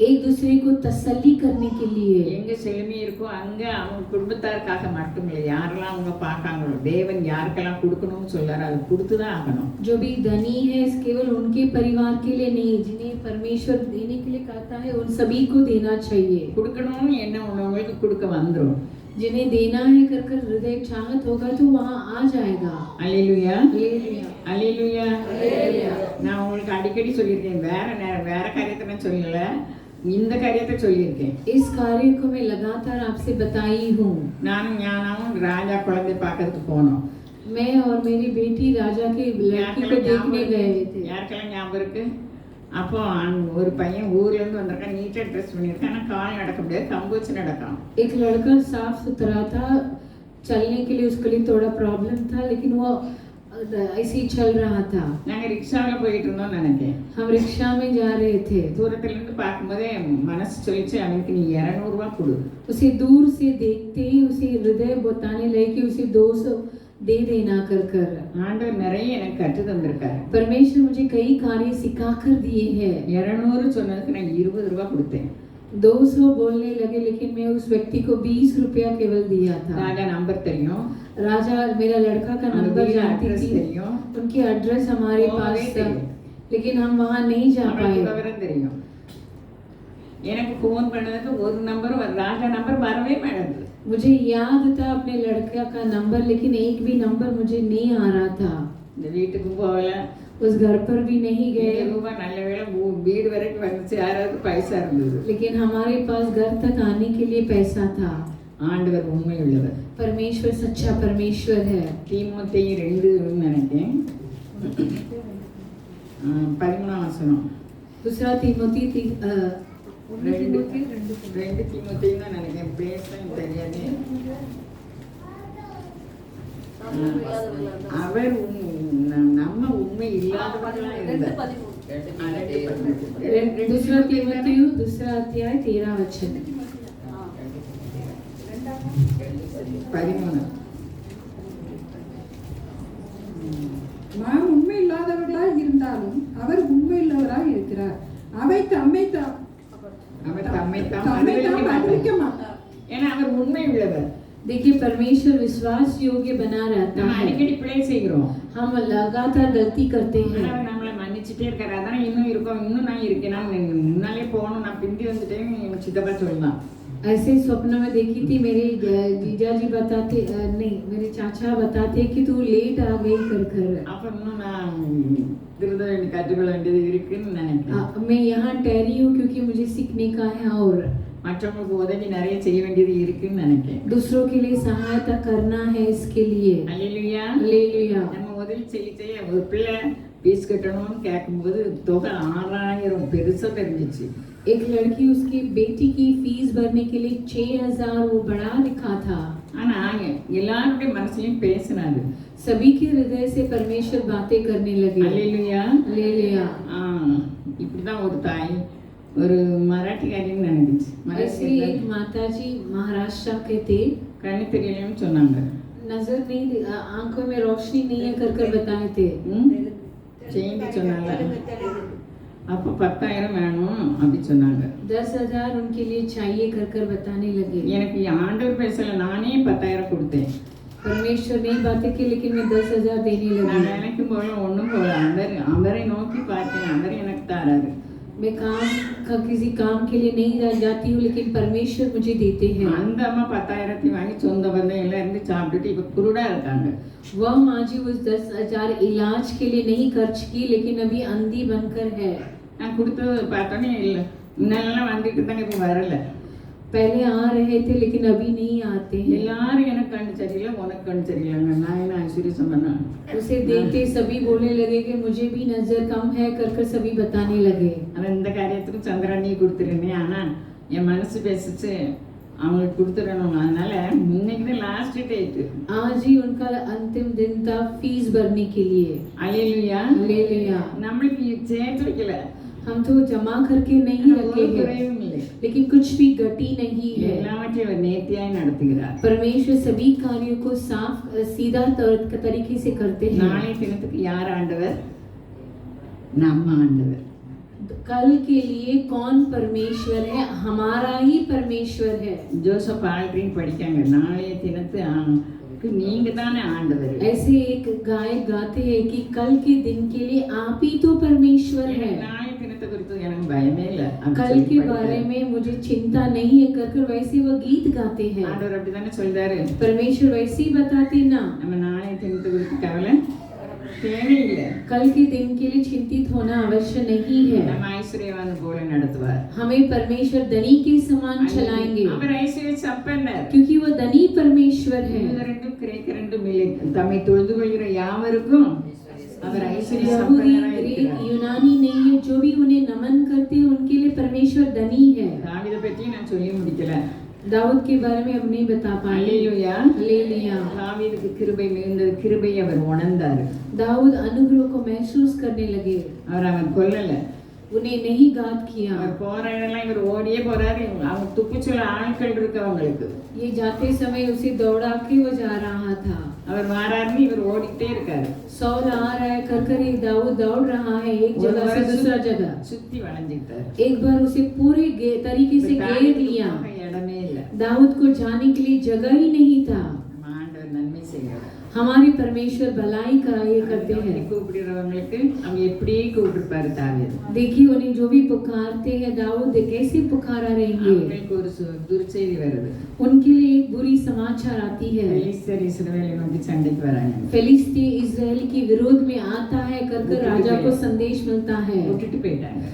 एक दूसरे को तसल्ली करने के लिए। எங்க செழுமை இருக்கோ அங்க அவங்க குடும்பத்தாருக்காக மட்டும் இல்லை, யாரெல்லாம் அவங்க பார்க்காங்களோ தேவன் யாருக்கெல்லாம் கொடுக்கணும்னு சொல்றாரு அது கொடுத்துதான் ஆகணும். जो भी धनी है केवल उनके परिवार के लिए नहीं, जिन्हें परमेश्वर देने के लिए कहता है उन सभी को देना चाहिए। கொடுக்கணும்னு என்ன உங்களுக்கு கொடுக்க வந்துரும். जिन्हें देना है कर कर हृदय चाहत होगा तो वहाँ आ जाएगा। அல்லேலூயா, हालेलुया, அல்லேலூயா. हालेलुया। நான் உங்களுக்கு அடிக்கடி சொல்லியிருக்கேன், வேற காரியத்தை நான் சொல்லல, இந்த காரியத்தை சொல்லியிருக்கேன். इस कार्य को मैं लगातार आपसे बताई हूँ। நானும் ஞானாவும் ராஜா குழந்தை பார்க்கறதுக்கு போனோம். मैं और मेरी बेटी राजा के लड़की को देखने गए थे। யாருக்கெல்லாம் ஞாபகம் இருக்கு? அப்போ ஒரு பையன் ஊர்ல இருந்து வந்திருக்கான், நீட்டா ட்ரெஸ் பண்ணியிருக்கான், ஆனால் கால் நடக்க முடியாது, கம்பு வச்சு நடக்கான். एक लड़का साफ सुथरा था, चलने के लिए उसके लिए थोड़ा प्रॉब्लम था लेकिन वो ऐसे ही चल रहा था। நாங்கள் ரிக்ஷாவில் போயிட்டு இருந்தோம்னு நினைக்கிறேன். हम रिक्शा में जा रहे थे। தூரத்துல இருந்து பார்க்கும்போதே மனசு சொல்லிச்சு அவனுக்கு நீ 200 ரூபாய் கொடு. उसे दूर से देखते ही उसे हृदय बताने लगे कि उसे 200 दे देना कर कर। ஆண்டவர் நிறைய எனக்கு கற்று தந்திருக்காரு. परमेश्वर मुझे कई कार्य सिखा कर दिए हैं। 200 சொன்னதுக்கு நான் 20 ரூபாய் கொடுத்தேன். 200 बोलने लगे लेकिन मैं उस व्यक्ति को 20 रुपया केवल दिया था। ராஜா நம்பர் தெரியும், राजा मेरा लड़का का नंबर जानती थी, தெரியும், उनकी एड्रेस हमारे पास था लेकिन हम वहाँ नहीं जा அவளுக்கு पाए। விவரம் தெரியும். எனக்கு ஃபோன் பண்ணதுக்கு ஒரு நம்பர் ராஜா நம்பர் வரவே மாட்டேங்குது. मुझे याद था अपने लड़का का नंबर, लेकिन एक भी नंबर मुझे नहीं आ रहा था। இந்த வீட்டுக்கும் போகல, उस घर पर भी नहीं गए, ரூபாய் நல்ல வேளை வீடு வரைக்கும் வந்துச்சு, யாராவது பைசா இருந்தது. लेकिन हमारे पास घर तक आने के लिए पैसा था। ஆண்டவர் உண்மை உள்ளவர். परमेश्वर सच्चा परमेश्वर है। தீமோத்தேயு 2 நினைக்கிறேன் 13 வசனம். दूसरा तीमोथी 2 தீமோத்தேயு தான் நினைக்கிறேன், பேச தெரியாது. அவர் நம்ம உண்மை இல்லாதவர்களா இருந்தார். दूसरा तीमोथी दूसरा अध्याय 13 वचन। 13 நாம் உண்மை இல்லாதவர்களாய் இருந்தாலும் அவர் உண்மையுள்ளவராய் இருக்கிறார். அவர் தம்மை அறிவிக்க மாட்டார். ஏன்னா அவர் உண்மை உள்ளவர். देखिए परमेश्वर विश्वास योग्य बना रहता நம்ம है। அடிக்கடி பிழை செய்கிறோம், हम लगातार गलती करते हैं। அவர் நம்மளை மன்னிச்சுட்டே இருக்காரு. அதான் இன்னும் இருக்கோம், இன்னும் நான் இருக்கேன், நான் முன்னாலே போகணும், நான் பிந்தி வந்துட்டேன்னு சித்தப்பா சொல்லலாம். ऐसे स्वप्न में देखी थी, मेरे जीजा जी बताते नहीं मेरे चाचा बताते कि तू लेट आ गई कर அப்ப இன்னும் நான் திருத கற்றுக்கொள்ள வேண்டியது இருக்குன்னு நினைக்கிறேன். मैं यहाँ ठहरी हूँ क्योंकि मुझे सीखने का है और மற்றவங்களுக்கு உதவி நிறைய செய்ய வேண்டியது இருக்குன்னு நினைக்கிறேன். दूसरों के लिए सहायता करना है, इसके लिए அல்லேலூயா. हालेलुया। நம்ம உதவி செய்ய ஒரு பிள்ளை ஃபீஸ் கட்டணும்னு கேட்கும்போது தொகை 6000 பெருசா தெரிஞ்சிச்சு. एक लड़की उसकी बेटी की फीस भरने के लिए 6000 वो बड़ा लिखा था। ஆனா எல்லாருடைய மனசுலயும் பேசினாரு. सभी के हृदय से परमेश्वर बातें करने लगे। அல்லேலூயா. हालेलुया। இப்படிதான் ஒரு தாய் ஒரு மராட்டிக்காரின்னு நினைச்சு ऐसे एक माताजी महाराष्ट्र के थे, கண்ணு தெரியலன்னு சொன்னாங்க. नजर नहीं आंखों में रोशनी नहीं है कर बताए थे। செய்தி சொன்னாங்க. அப்போ 10000 வேணும் அப்படி சொன்னாங்க. 10,000 उनके लिए चाहिए कर बताने लगे। எனக்கு ஆண்டவர் பேசல, நானே 10000 கொடுத்தேன். परमेश्वर नहीं बातें की, लेकिन मैं 10,000 देने நான் लगी। நினைக்கும் போல ஒன்றும் போல அவரை நோக்கி பார்த்தேன், அவர் எனக்கு தாராரு. मैं किसी काम के लिए नहीं जाती हूँ, लेकिन परमेश्वर मुझे देते हैं। அந்த அம்மா 10000 வாங்கி சொந்த பந்தம் எல்லாம் இருந்து சாப்பிட்டுட்டு இப்ப குருடா இருக்காங்க. वह माँ जी उस 10,000 इलाज के लिए नहीं खर्च की, लेकिन अभी अंधी बनकर है। நான் கொடுத்தது பார்த்தோன்னே இல்லை, முன்னெல்லாம் வந்துட்டு தாங்க, இப்போ வரல. पहले आ रहे थे लेकिन अभी नहीं आते हैं। எல்லாரும் எனக்கு கண்ணு சரியில்லை, உனக்கு கண்ணு சரியில்லைங்க, நான் என்ன ஐஸ்வர்யம் பண்ணேன். उसे देखते सभी बोलने लगे कि मुझे भी नजर कम है कर सभी बताने लगे। ஆனால் இந்த காரியத்துக்கு சந்திரனே கொடுத்துருந்தேன், ஆனால் என் மனசு பேசிச்சு அவங்களுக்கு கொடுத்துடணும். அதனால இன்னைக்கு தான் லாஸ்ட் டேட். आज ही उनका अंतिम दिन था फीस भरने के लिए। அல்லேலூயா. हालेलुया। நம்மளுக்கு சேர்த்து வைக்கல, हम तो जमा करके नहीं रखे हैं, लेकिन कुछ भी घटी नहीं है। எல்லாவற்றையும் அவர் நேர்த்தியாய் நடத்துகிறார். परमेश्वर सभी कार्यों को साफ सीधा तरीके से करते हैं। நாளைய தினத்துக்கு யார் ஆண்டவர்? நம்ம ஆண்டவர். कल के लिए कौन परमेश्वर है? हमारा ही परमेश्वर है। ஜோசப் ஆல்ட்ரின் படிக்காங்க, நாளைய தினத்துக்கு நீங்க தானே ஆண்டவர். ऐसे एक गायक गाते हैं कि कल के दिन के लिए आप ही तो परमेश्वर है। நாளைய தினத்தை குறித்து எனக்கு பயமே இல்லை. कल के बारे में मुझे चिंता नहीं है कर वैसे वो गीत गाते हैं। ஆண்டவர் அப்படிதானே சொல்றாரு. परमेश्वर वैसे ही बताते ना। நம்ம நாளைய தினத்தை குறித்து கவலை தேவையில்லை. कल के दिन के लिए चिंतित होना अवश्य नहीं है। நம்ம ஐஸ்வர்யவான் போல நடத்துவார். हमें परमेश्वर धनी के समान चलाएंगे, அவர் ஐஸ்வர்ய சம்பன்னர். क्योंकि वो धनी परमेश्वर है। ரெண்டும் கிரேக்க ரெண்டும் இல்லை, தம்மை தொழுது கொள்கிற யாவருக்கும் அவர் ஐஸ்வர்ய यहूदी சம்பன்னராய் ग्रीक இருக்கிறார். यूनानी नहीं है, जो भी उन्हें नमन करते हैं उनके लिए परमेश्वर धनी है। தாவீதை பற்றி நான் சொல்லி முடிக்கல. दाऊद के बारे में हम नहीं बता पाए। அல்லேலூயா. हालेलुया। தாவீதுக்கு கிருபை மிகுந்தது, கிருபை அவர் உணர்ந்தார். दाऊद अनुग्रह को महसूस करने लगे, அவன் கொல்லல, उन्हें नहीं घात किया। அவர் போற இடம்லாம் இவர் ஓடியே போறாரு. அவங்க துப்புச்சல ஆட்கள் இருக்கு அவங்களுக்கு. ये जाते समय उसे दौड़ा के वो जा रहा था। அவர் வாராருன்னு இவர் ஓடிட்டே இருக்காரு. सौल आ रहा है कर ही दाऊद दौड़ रहा है एक जगह से दूसरा जगह। சுத்தி வளைஞ்சிட்டார். एक बार उसे पूरे तरीके से घेर लिया। இடமே இல்ல. दाऊद को जाने के लिए जगह ही नहीं था। ஆண்டவர் நன்மை செய்கிறார். हमारे परमेश्वर भलाई कार्य करते हैं। கூப்பிடுறவங்களுக்கு அவங்க எப்படியே கூப்பிட்டுருப்பாரு தாவீது. देखिए उन्हें जो भी पुकारते हैं दाऊद कैसे पुकारा रहेंगे। அவங்களுக்கு ஒரு துர்ச்செய்தி வருது. उनके लिए एक बुरी समाचार आती है। பெலிஸ்தர் இஸ்ரவேலை நோக்கி சண்டைக்கு வராங்க. फिलिस्ती इस्राएल के विरोध में आता है कर राजा को संदेश मिलता है। விட்டுட்டு போயிட்டாங்க.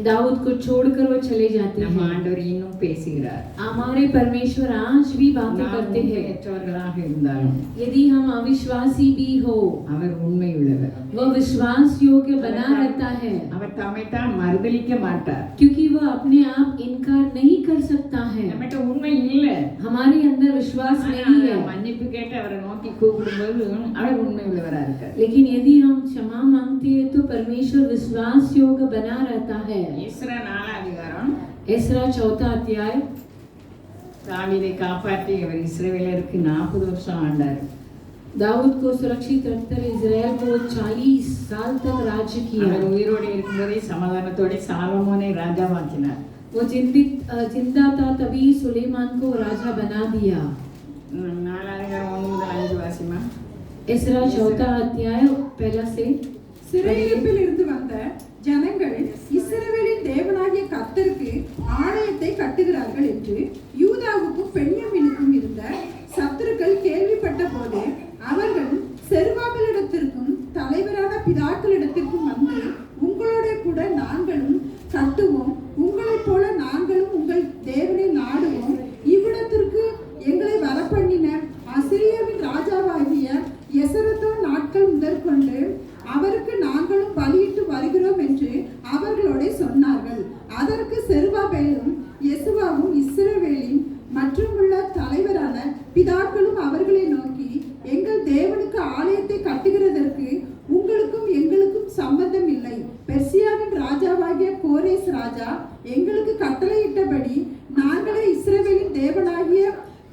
दाऊद को छोड़कर वो चले जाते நம்ம हैं। ஆண்டவர் இன்னும் பேசுகிறார். हमारे परमेश्वर आज भी बातें करते हैं। ஏற்றவர்களாக இருந்தாலும் यदि हम अविश्वासी भी हो அவர் உண்மை உள்ளவர். वह विश्वास योग्य बना रहता है, அவர் தம்மைத்தான் மறுதலிக்க மாட்டார். क्योंकि वह अपने आप इनकार नहीं कर सकता है। நம்மகிட்ட உண்மை இல்ல, हमारे अंदर विश्वास नहीं है, மன்னிப்பு கேட்டு அவரை நோக்கி கூப்பிடும்போது அவர் உண்மை உள்ளவரா இருக்கார். लेकिन यदि हम क्षमा मांगते हैं तो परमेश्वर विश्वास योग्य बना रहता है। எஸ்ரா 4 அதிகாரம் एस्रा 4 अध्याय। தாவீதை காப்பாற்றி அவர் இஸ்ரவேலருக்கு 40 வருஷம் ஆண்டார். दाऊद को सुरक्षित रखकर इजराइल को 40 साल तक राज्य किया। அவர் உயிரோடு இருக்கும்போதே சமாதானத்தோட சாலமோனை ராஜாவாக்கினார். वो जिंदा था तभी सुलेमान को राजा बना दिया। 4 அதிகாரம் 1 முதல் 5 வாசிமா. एस्रा 4 अध्याय पहला से। சிறையிருப்பில் இருந்து வந்த ஜனங்கள் இஸ்ரவேலின் தேவனாகிய கர்த்தருக்கு ஆலயத்தை கட்டுகிறார்கள் என்று யூதாவுக்கும் பென்யமீனுக்கும் இருந்த சத்துருக்கள் கேள்விப்பட்ட போது அவர்கள் செருபாபேலிடத்திற்கும் தலைவரான பிதாக்களிடத்திற்கும் வந்து, உங்களோட கூட நாங்களும் கட்டுவோம், உங்களைப் போல நாங்களும் உங்கள் தேவனை நாடுவோம், இவ்விடத்திற்கு எங்களை வரப்பண்ணின அசிரியாவின் ராஜாவாகிய எசரத்தோன் நாட்கள் முதற்கொண்டு அவருக்கு நாங்களும் பலியிட்டு வருகிறோம் என்று அவர்களோட சொன்னார்கள். அதற்கு செருபாபேலும் யெசுவாவும் இஸ்ரவேலின் மற்றுமுள்ள தலைவரான பிதாக்களும் அவர்களை நோக்கி, எங்கள் தேவனுக்கு ஆலயத்தை கட்டுகிறதற்கு உங்களுக்கும் எங்களுக்கும் சம்பந்தம் இல்லை. பெர்சியாவின் ராஜாவாகிய கோரேஸ் ராஜா எங்களுக்கு கட்டளையிட்டபடி நாங்களே இஸ்ரவேலின் தேவனாகிய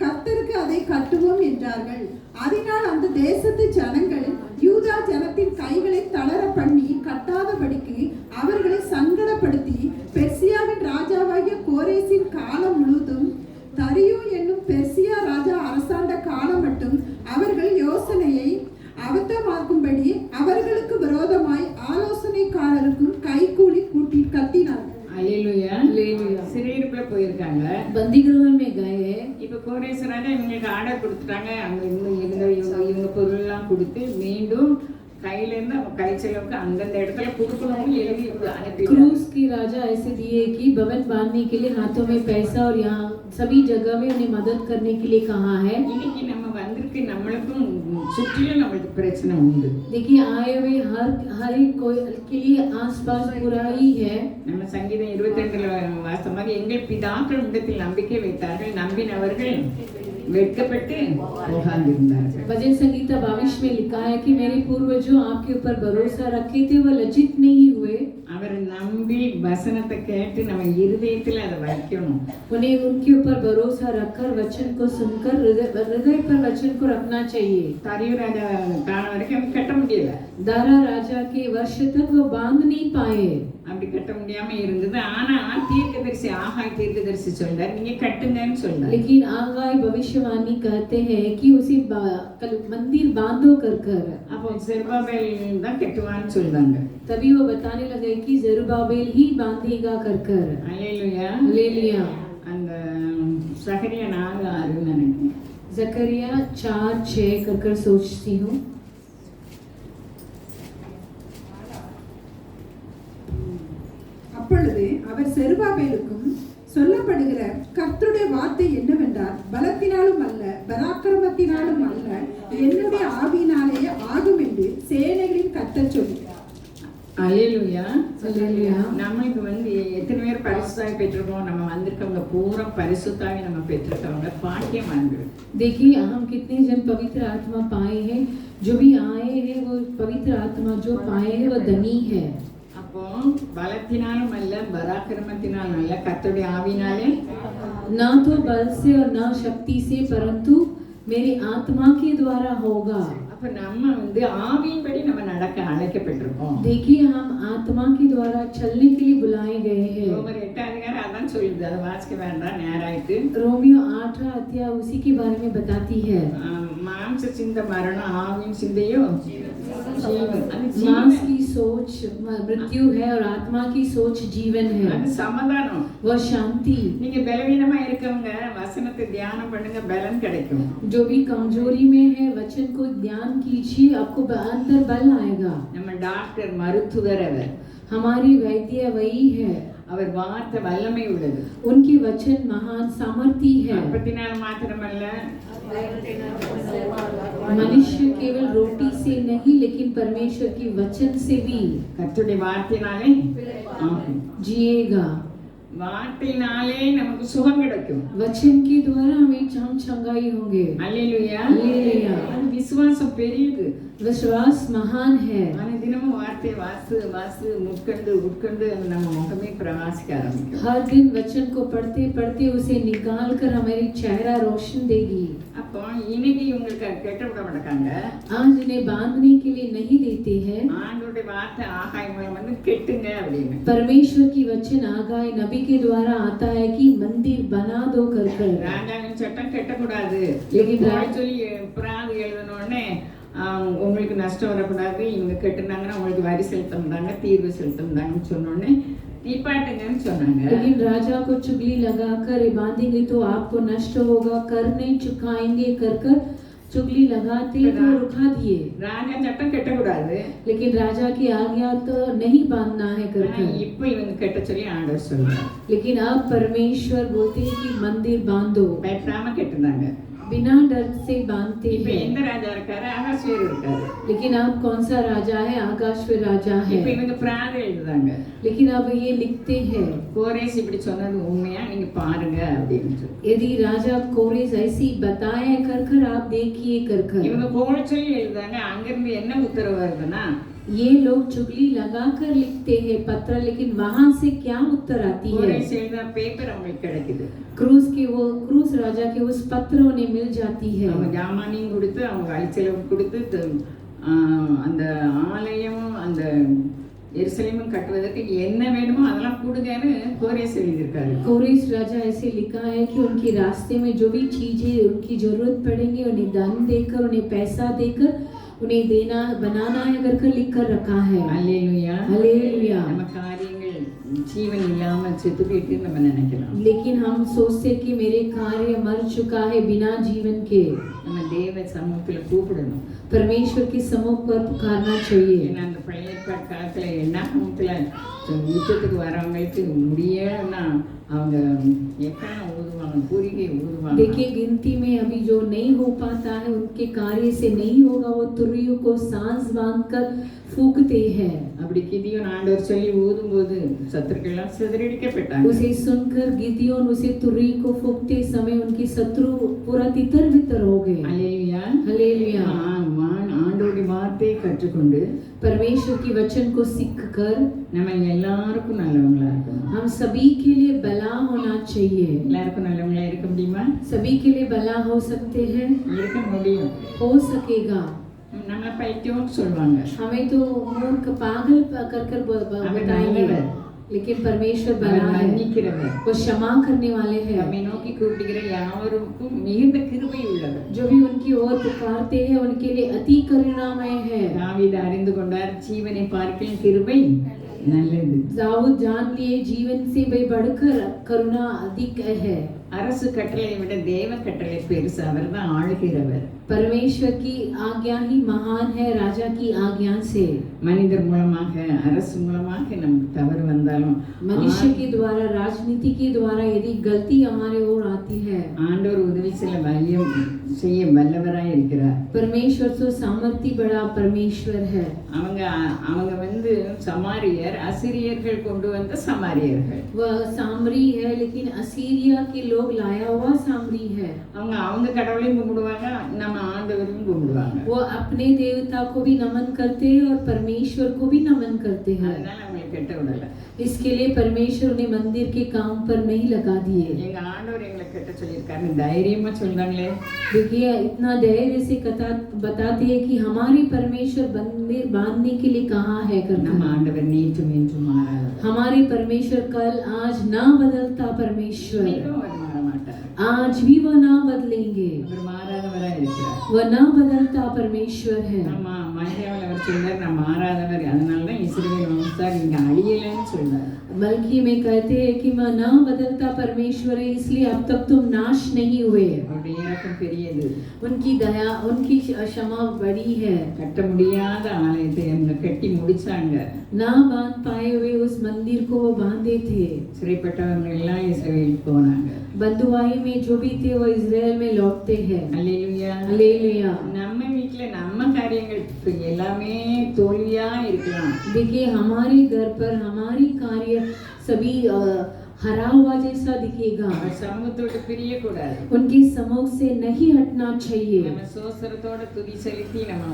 கர்த்தருக்கு அதை கட்டுவோம் என்றார்கள். அதனால் அந்த தேசத்து ஜனங்கள் யூதா ஜனத்தின் கைகளை தளர பண்ணி கட்டாதபடிக்கு அவர்களை சங்கடப்படுத்தி பெர்சியாவின் ராஜாவாகிய கோரேசின் காலம் முழுவதும் தரியு என்னும் பெர்சியா ராஜா அரசாண்ட காலம் மட்டும் அவர்கள் யோசனையை அபத்தமாக்கும்படி அவர்களுக்கு விரோதமாய் ஆலோசனைக்காரருக்கும் கைகூலி கூட்டி கட்டினார்கள். அல்லேலூயா. சிறையிருப்புல போயிருக்காங்க, बंदीगृह में गए। இப்ப கோரேஸ் ராஜா இவங்களுக்கு ஆர்டர் கொடுத்துட்டாங்க. அங்க இருந்த இவங்க பொருள் எல்லாம் கொடுத்து மீண்டும் கையில இருந்து அவங்க கை செலவுக்கு அந்தந்த இடத்துல கொடுக்கணும்னு எழுதி அனுப்பி क्रूस की राजा ऐसे दिए कि भवन बांधने के लिए हाथों में पैसा और यहाँ सभी जगह में उन्हें मदद करने के लिए कहा है। இன்னைக்கு நம்ம வந்திருக்கு, நம்மளுக்கும் சுற்றிலும் நம்மளுக்கு பிரச்சனை உண்டு. देखिए आए हुए हर एक कोई के लिए आसपास बुराई है। நம்ம சங்கீதம் 22ல வாசித்த மாதிரி எங்கள் பிதாக்கள் உண்டத்தில் நம்பிக்கை வைத்தார்கள், நம்பினவர்கள் வெட்கப்பட்டு போகாதிருந்தார்கள். भजन संगीता 22 में लिखा है कि मेरे पूर्वजों आपके ऊपर भरोसा रखे थे, वो लज्जित नहीं हुए। அவர் நம்பி வசனத்தை கேட்டு நம்ம இருதயத்துல அதை வைக்கணும். उन्हें उनके ऊपर भरोसा रखकर वचन को सुनकर हृदय पर वचन को रखना चाहिए। தரியு ராஜா காலம் வரைக்கும் கட்ட முடியல, दारा राजा के वर्ष तक वो बांध नहीं पाए। அப்படி கட்ட முடியாம இருந்தது. ஆனா தீர்க்கதரிசி ஆகாய் தீர்க்கதரிசி சொல்றார், நீங்க கட்டுங்கன்னு சொல்றாரு. लेकिन आगाय भविष्यवाणी कहते हैं कि उसी मंदिर बांधो कर அப்போ செருபாபேல் தான் கட்டுவான்னு சொல்றாங்க. तभी वो बताने लगे कि जरुब्बाबेल ही बांधेगा कर। அல்லேலூயா. हालेलुया। அந்த சகரியா 4:6 நினைக்கிறேன். जकरिया 4:6 कर सोचती हूँ। அப்பொழுது அவர் செருபாபேலுக்கும் சொல்லப்படுகிற கர்த்தருடைய வார்த்தை என்னவென்றால், பலத்தினாலும் அல்ல பராக்கிரமத்தினாலும் அல்ல என்னுடைய ஆவியினாலேயே ஆகும் என்று சேனைகளின் கர்த்தர் சொல்கிறார். அல்லேலூயா. அல்லேலூயா. நம்மளுக்கு எத்தனை பேர் பரிசுத்தாவி பெற்றிருக்கோம்? நம்ம வந்திருக்கவங்க பூரா பரிசுத்தாவி நம்ம பெற்றிருக்கவங்க பாக்கியமானவர்கள். देखिए हम कितने जन पवित्र आत्मा पाए हैं, जो भी आए हैं वो पवित्र आत्मा जो पाए हैं वो धनी है। அப்போ பலத்தினாலும் அல்ல பராக்கிரமத்தினாலும் அல்ல கர்த்தருடைய ஆவியினாலே, ना तो बल से और ना शक्ति से परंतु मेरी आत्मा के द्वारा होगा। அப்ப அப்ப நம்ம வந்து ஆவியின்படி நம்ம நடக்க அழைக்கப்பட்டிருக்கோம். देखिए हम आत्मा के द्वारा चलने के लिए बुलाए गए हैं। ரோமர் 8 அதிகாரம் அதான் சொல்லுது. அதை வாசிக்க வேண்டாம், நேராயிட்டு. रोमियो 8 अध्याय उसी के बारे में बताती है। மாம்ச சிந்தை மரணம், ஆவியின் சிந்தையோ ஜீவன். அது मांस ஜீவன். की सोच मृत्यु है और आत्मा की सोच जीवन है, அது சமாதானம். वह शांति। நீங்க பலவீனமா இருக்கவங்க வசனத்தை தியானம் பண்ணுங்க, பலன் கிடைக்கும். जो भी कमजोरी में है वचन को ध्यान कीजिए, आपको अंदर बल आएगा। நம்ம டாக்டர், மருத்துவர் அவர். हमारी वैद्य वही है, அவர் வார்த்தை வல்லமை உள்ளது. उनकी वचन महान सामर्थ्य है। அப்பத்தினால மாத்திரமல்ல, मनुष्य केवल रोटी से नहीं लेकिन परमेश्वर की वचन से भी கர்த்தருடைய வார்த்தையினாலே ஆகும். जिएगा। வார்த்தையினாலே நமக்கு சுகம் கிடைக்கும். वचन के द्वारा हमें हम चंगाई होंगे। அல்லேலூயா. அல்லேலூயா। அது விசுவாசம் பெரியது. विश्वास महान है। ஆனா தினமும் வார்த்தையை வாசு வாசு உட்கண்டு உட்கண்டு நம்ம முகமே பிரகாசிக்க ஆரம்பிக்கும். हर दिन वचन को पढ़ते पढ़ते उसे निकाल कर हमारी चेहरा रोशन देगी। அப்போ இன்னைக்கு உங்களுக்கு கெட்ட விட மாட்டாங்க. आज इन्हें बांधने के लिए नहीं देते हैं। ஆண்டவருடைய வார்த்தை ஆகாய் மூலம் வந்து கெட்டுங்க அப்படின்னு. परमेश्वर की वचन आगाह नबी के द्वारा आता है कि मंदिर बना दो कर कर। ராஜாவின் சட்டம் கெட்டக்கூடாது. लेकिन சொல்லி பிராது எழுதின உடனே உங்களுக்கு நஷ்டம் வரக்கூடாது, இவங்க கெட்டுனாங்கன்னா உங்களுக்கு வரி செலுத்தம்தாங்க, தீர்வு செலுத்தம்தாங்கன்னு சொன்னோடனே நிப்பாட்டுங்கன்னு சொன்னாங்க. लेकिन राजा को चुगली लगाकर बांधेंगे तो आपको नष्ट होगा, कर नहीं चुकाएंगे कर कर चुगली लगाते तो रुका दिए। ராஜா சட்டம் கெட்டக்கூடாது, लेकिन राजा की आज्ञा तो नहीं बांधना है कर कर। இப்ப இவங்க கெட்ட சொல்லி ஆண்டவர் சொல்றாரு. लेकिन अब परमेश्वर बोलते हैं कि मंदिर बांधो। பயப்படாம கெட்டுனாங்க. बिना डर से बांधते இப்ப हैं। எந்த ராஜா இருக்காரு? அகாஸ்வேர் இருக்காரு. लेकिन अब कौन सा राजा है? आकाशवर राजा है। இப்ப இவங்க பிராது எழுதுறாங்க. लेकिन अब ये लिखते हैं, கோரேஸ் இப்படி சொன்னது உண்மையா, நீங்க பாருங்க அப்படின்னு சொல்லி. यदि राजा कोरेश ऐसी बताए कर कर आप देखिए कर कर। இவங்க கோழ சொல்லி எழுதுறாங்க. அங்கிருந்து என்ன உத்தரவு வருதுன்னா, ये लोग चुगली लगाकर लिखते हैं पत्र, लेकिन वहां से क्या उत्तर आती है? கோரேஸ் எழுதின பேப்பர் அவங்களுக்கு கிடைக்குது. क्रूस राजा के उस पत्र उन्हें मिल जाती है। அவங்க ஜாமானையும் கொடுத்து, அவங்க அழிச்சலவு கொடுத்து, அந்த ஆலயமும் அந்த எருசலேமும் கட்டுவதற்கு என்ன வேணுமோ அதெல்லாம் கொடுங்கன்னு கோரேஸ் எழுதியிருக்காரு. कोरेश राजा ऐसे लिखा है कि उनके रास्ते में जो भी चीजें उनकी जरूरत पड़ेंगे उन्हें धन देकर, उन्हें पैसा देकर उन्हें देना बनाना है करके लिख कर रखा है। அல்லேலூயா. हालेलुया। நம்ம காரியங்கள் ஜீவன் இல்லாம செத்து போயிட்டு நம்ம நினைக்கலாம். लेकिन हम सोचते कि मेरे कार्य मर चुका है बिना जीवन के। நம்ம தேவ சமூகத்துல கூப்பிடணும். परमेश्वर के सम्मुख पर पुकारना चाहिए। ஏன்னா அந்த பழைய ஏற்பாடு காலத்துல என்ன சமூகத்துல யுத்தத்துக்கு வரவங்களுக்கு முடியலன்னா அவங்க எக்கான ஊதுவாங்க, பூரிகை ஊதுவாங்க. देखिए गिनती में अभी जो नहीं हो पाता है उनके कार्य से नहीं होगा, वो तुरियों को सांस बांधकर फूंकते हैं। அப்படி கிதியோன் ஆண்டவர் சொல்லி ஊதும்போது சத்துருக்கெல்லாம் சிதறடிக்கப்பட்டாங்க. उसे सुनकर गिदियोन उसे तुरी को फूंकते समय उनके शत्रु पूरा तितर बितर हो गए। அல்லேலூயா. हालेलुया। ஆண்டவருடைய வார்த்தையை கற்றுக்கொண்டு परमेश्वर की वचन को सीख कर நம்ம எல்லாருக்கும் நல்லவங்களா இருக்கணும். हम सभी के लिए भला होना चाहिए। எல்லாருக்கும் நல்லவங்களா இருக்க முடியுமா? सभी के लिए भला हो सकते हैं, இருக்க முடியும். हो सकेगा। நம்மள பைத்தியம்னு சொல்லுவாங்க. हमें तो मूर्ख पागल कर कर बताएंगे, लेकिन परमेश्वर भला அவர் है, மன்னிக்கிறவர். वो क्षमा करने वाले हैं। நம்மை நோக்கி கூப்பிடுகிற யாவருக்கும் மிகுந்த கிருபை உள்ளவர். जो भी उनकी ओर पुकारते हैं उनके लिए अति करुणामय है। தாவீது அறிந்து கொண்டார், ஜீவனை பார்க்கிலும் கிருபை நல்லது. दाऊद जान लिए जीवन से भी बढ़कर करुणा अधिक है। அரசு கட்டளையை விட தேவ கட்டளை பெருசு. அவர்தான் ஆளுகிறவர். परमेश्वर की आज्ञा ही महान है राजा की आज्ञा से। மனிதர் மூலமாக, அரசு மூலமாக நமக்கு தவறு வந்தாலும் मनुष्य के द्वारा, राजनीति के द्वारा यदि गलती हमारे ओर आती है, ஆண்டவர் உதவி செய்ய வல்லவராய் இருக்கிறார். परमेश्वर तो सामर्थ्य बड़ा परमेश्वर है। அவங்க வந்து சமாரியர், அசிரியர்கள் கொண்டு வந்த சமாரியர்கள். वह सामरी है, लेकिन असीरिया के लोग लाया हुआ सामरी है। அவங்க கடவுளையும் கும்பிடுவாங்க, நம்ம ஆண்டவரையும் கும்பிடுவாங்க. वो अपने देवता को भी नमन करते हैं और परमेश्वर को भी नमन करते हैं। அதனால அவங்களை கெட்ட விடல. इसके लिए परमेश्वर ने मंदिर के काम पर नहीं लगा दिए। எங்க ஆண்டவர் எங்களை கெட்ட சொல்லியிருக்காரு, தைரியமா சொல்றாங்களே. देखिए इतना धैर्य से कथा बताते हैं कि हमारे परमेश्वर मंदिर बांधने के लिए कहाँ है करना। நம்ம ஆண்டவர் நேற்றும் இன்றும் மாறாதவர். हमारे परमेश्वर कल आज ना बदलता परमेश्वर, இன்னைக்கும் அவர் மாற மாட்டார். आज भी वह ना बदलेंगे, அவர் மாறாதவரா இருக்கிறார். वह ना बदलता परमेश्वर है। ஆமா, மரியாதையில் அவர் சொல்றார், நான் மாறாதவர், அதனாலதான் இஸ்ரவேல் வம்சத்தார் இங்க அழியலன்னு சொல்றார். बल्कि में कहते हैं कि वह ना बदलता परमेश्वर है, इसलिए अब तक तुम नाश नहीं हुए। அவருடைய இரக்கம் பெரியது. उनकी दया, उनकी क्षमा बड़ी है। கட்ட முடியாத ஆலயத்தை அவங்க கட்டி முடிச்சாங்க. ना बांध पाए हुए उस मंदिर को वो बांधे थे। சிறைப்பட்டவங்க எல்லாம் இஸ்ரவேலுக்கு போனாங்க. बंधुआई में जो भी थे वो इजराइल में लौटते हैं। அல்லேலூயா. हालेलुया। நம்ம வீட்ல நம்ம காரியங்கள் எல்லாமே தோல்வியா இருக்கலாம். देखिए हमारे घर पर हमारी कार्य सभी हरा हुआ जैसा दिखेगा। அவர் சமூகத்தோடு பிரியக்கூடாது. उनकी सम्मुख से नहीं हटना चाहिए। நம்ம சோசரத்தோட துதி செலுத்தி நம்ம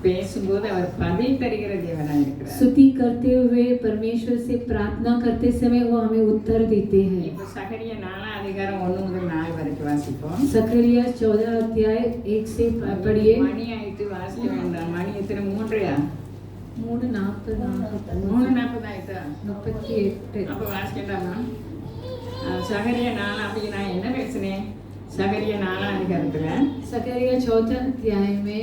பேசும்போது அவர் பதில் தருகிற தேவனாய் இருக்கிறார். स्तुति करते हुए परमेश्वर से प्रार्थना करते समय वो हमें उत्तर देते हैं। இப்போ சகரியா 4 அதிகாரம் 1 முதல் 4 வரைக்கும் வாசிப்போம். सकरिया 14 अध्याय 1 से पढ़िए। மணி ஆயிட்டு வாசிக்க வேண்டாம். மணி எத்தனை? 3:00. 3:40 ஆயிட்டா? 38 அப்ப வாசிக்கண்டாமா? சகரியா 4 அப்படி நான் என்ன பேசுனேன்? சகரியா 4 அதிகாரத்துல सकरिया 14 अध्याय में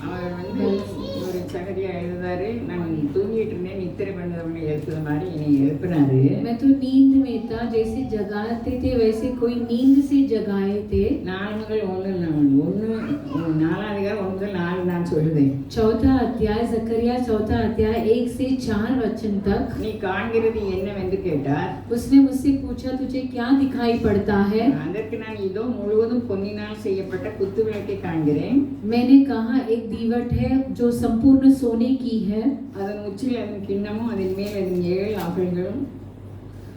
அவர் வந்து ஒரு சகரியா எழுதுறாரு, நான் தூங்கிட்டு இருந்தேன், நித்திரை பண்ணவங்களை எழுப்புற மாதிரி என்னை எழுப்பினாரு. मैं तो नींद में था, जैसे जगाते थे वैसे कोई नींद से जगाए थे। 4 முதல் 1 4 அதிகாரம் 1 முதல் 4 நான் சொல்லுதேன். 14 अध्याय सकरिया 14 अध्याय 1 से 4 वचन तक। நீ காண்கிறது என்னவென்று கேட்டார். उसने मुझसे पूछा तुझे क्या दिखाई पड़ता है? அதற்கு நான் இதோ முழுவதும் பொன்னினால் செய்யப்பட்ட குத்து விளக்கை காண்கிறேன். मैंने कहा एक दीवट है जो संपूर्ण सोने की है। அதன் உச்சியில் அதன் கிண்ணமும் அதன் மேல் அதன் 7 அகல்களும்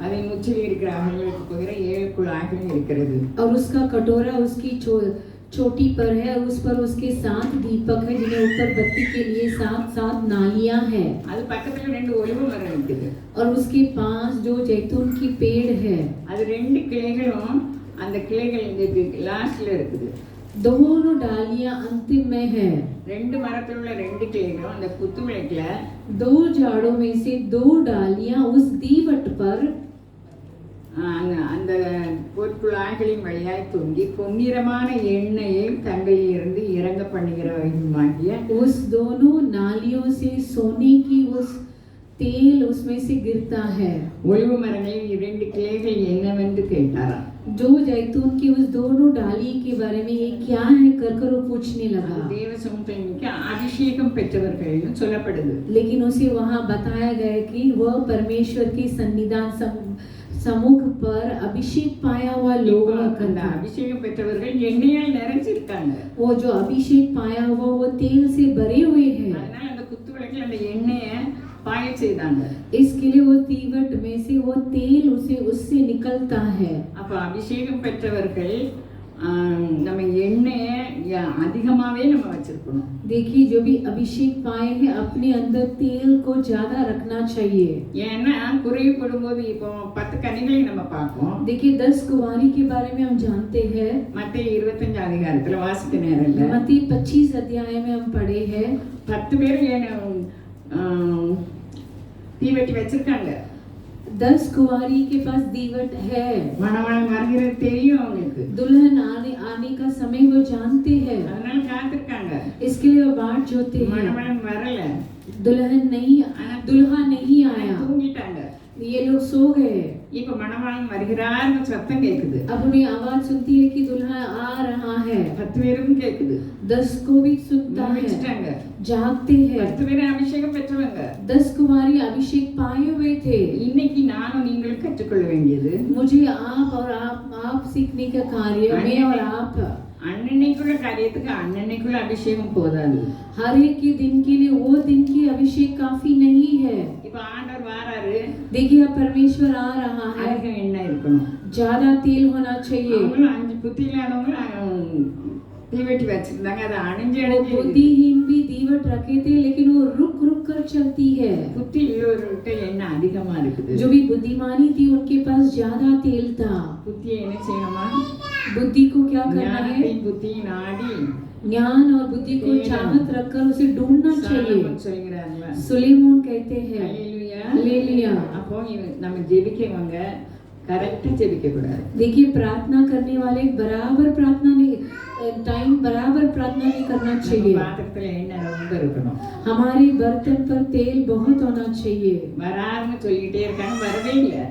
அதன் உச்சியில் இருக்கிற அகல்களுக்கு போகிற 7 குழாய்களும் இருக்கிறது. और उसका कटोरा उसकी चोटी पर है और उस पर उसके 7 दीपक है जिन्हें ऊपर बत्ती के लिए 7 नालियां हैं। அது பக்கத்துல 2 ஒலிவ மரம் இருக்குது. और उसके पास जो जैतून की पेड़ है, அது 2 கிளைகளும் அந்த கிளைகள் இங்க லாஸ்ட்ல இருக்குது. दोनों डालियां अंतिम में है। 2 மரத்துல உள்ள 2 கிளைகளும் அந்த குத்து விளக்குல 2 झाड़ों में से 2 डालियां उस दीवट पर அந்த பொற்குழாய்களின் வழியாய் தொங்கி பொன்னிறமான எண்ணெயை தங்களில் இருந்து இறங்க பண்ணுகிறவர்களுமாகிய उस दोनों नालियों से सोने की उस तेल उसमें से गिरता है। ஒலிவ மரங்களில் 2 கிளைகள் என்னவென்று கேட்டாராம். जो जैतून की उस दोनों डाली के बारे में ये क्या है कर वो पूछने लगा। தேவ சமூகத்தில் மிக்க அபிஷேகம் பெற்றவர்கள்னு சொல்லப்படுது. लेकिन उसे वहाँ बताया गया कि वह परमेश्वर की सन्निधान समुख पर अभिषेक पाया हुआ लोग அந்த அபிஷேகம் பெற்றவர்கள் எண்ணெயால் நிறைஞ்சிருக்காங்க. वो जो अभिषेक पाया हुआ वो तेल से भरे हुए हैं। அதனால அந்த குத்து விளக்குல அந்த எண்ணெயை பாய செய்தாங்க. इसके लिए वो दीवट में से वो तेल उससे निकलता है। அப்ப அபிஷேகம் பெற்றவர்கள் நம்ம எண்ணெயை அதிகமாவே நம்ம வச்சிருக்கணும். देखिए जो भी अभिषेक पाए हैं अपने अंदर तेल को ज्यादा रखना चाहिए। ஏன்னா குறைவுபடும்போது இப்போ 10 கனிகளை நம்ம பார்ப்போம். देखिए 10 कुंवारी के बारे में हम जानते हैं। மத்தேயு 25 அதிகாரத்துல வாசிக்க நேரம் இல்ல. मत्ती 25 अध्याय में हम पढ़े हैं 10 பேர் தீவெட்டி வச்சிருக்காங்க. 10 कुंवारी के पास दीवट है। மணவாளன் வருகிறது தெரியும் அவங்களுக்கு. दुल्हन आने का समय वो जानते हैं, அதனால காத்திருக்காங்க. इसके लिए वो बाट जोते हैं। மணவாளன் வரல, दुल्हा नहीं आया, தூங்கிட்டாங்க. ये लोग सो गए। இப்ப மணவாளன் வருகிறார்னு சத்தம் கேக்குது. अब उन्हें आवाज सुनती है कि दुल्हा आ रहा है। 10 பேரும் கேக்குது. 10 को भी सुनता है, जागते हैं। 10 பேரும் அபிஷேகம் பெற்றவங்க. 10 कुंवारी अभिषेक पाए हुए थे। இன்னைக்கு நானும் நீங்களும் கற்றுக்கொள்ள வேண்டியது, मुझे आप सीखने का कार्य मैं और आप। அன்னன்னைக்குள்ள காரியத்துக்கு அன்னன்னைக்குள்ள அபிஷேகம் போதாது. हर एक के दिन के लिए वो दिन की अभिषेक काफी नहीं है। இப்ப ஆண்டவர் வாராரு, देखिए परमेश्वर आ रहा है, அதிகம் எண்ணெய் இருக்கணும். ज्यादा तेल होना चाहिए। அவங்களும் 5 புத்தி இல்லாதவங்க தீவெட்டி வச்சிருந்தாங்க, அது அணிஞ்சு वो அணிஞ்சு बुद्धिहीन भी दीवट रखे थे लेकिन वो रुक रुक कर चलती है। புத்தி உள்ளவர்கிட்ட எண்ணெய் அதிகமா இருக்குது. जो भी बुद्धिमानी थी उनके पास ज्यादा तेल था। புத்தியை என்ன செய்யணுமா? बुद्धि को क्या करना है? ஞானத்தையும் புத்தியும் நாடி ज्ञान और बुद्धि को चाहत रखकर उसे ढूंढना चाहिए। சாலமோன் சொல்கிறார்ல, सुलेमान कहते हैं ஹல்லேலூயா. हालेलुया। அப்போ நம்ம ஜெபிக்கவங்க கரெக்டா ஜெபிக்க கூடாது. देखिए प्रार्थना करने वाले बराबर प्रार्थना नहीं, टाइम बराबर प्रार्थना नहीं करना நம்ம चाहिए। பாத்திரத்துல எண்ணெய் ரொம்ப இருக்கணும். हमारे बर्तन पर तेल बहुत होना चाहिए। வராருன்னு சொல்லிக்கிட்டே இருக்காங்க, வரவே இல்லை.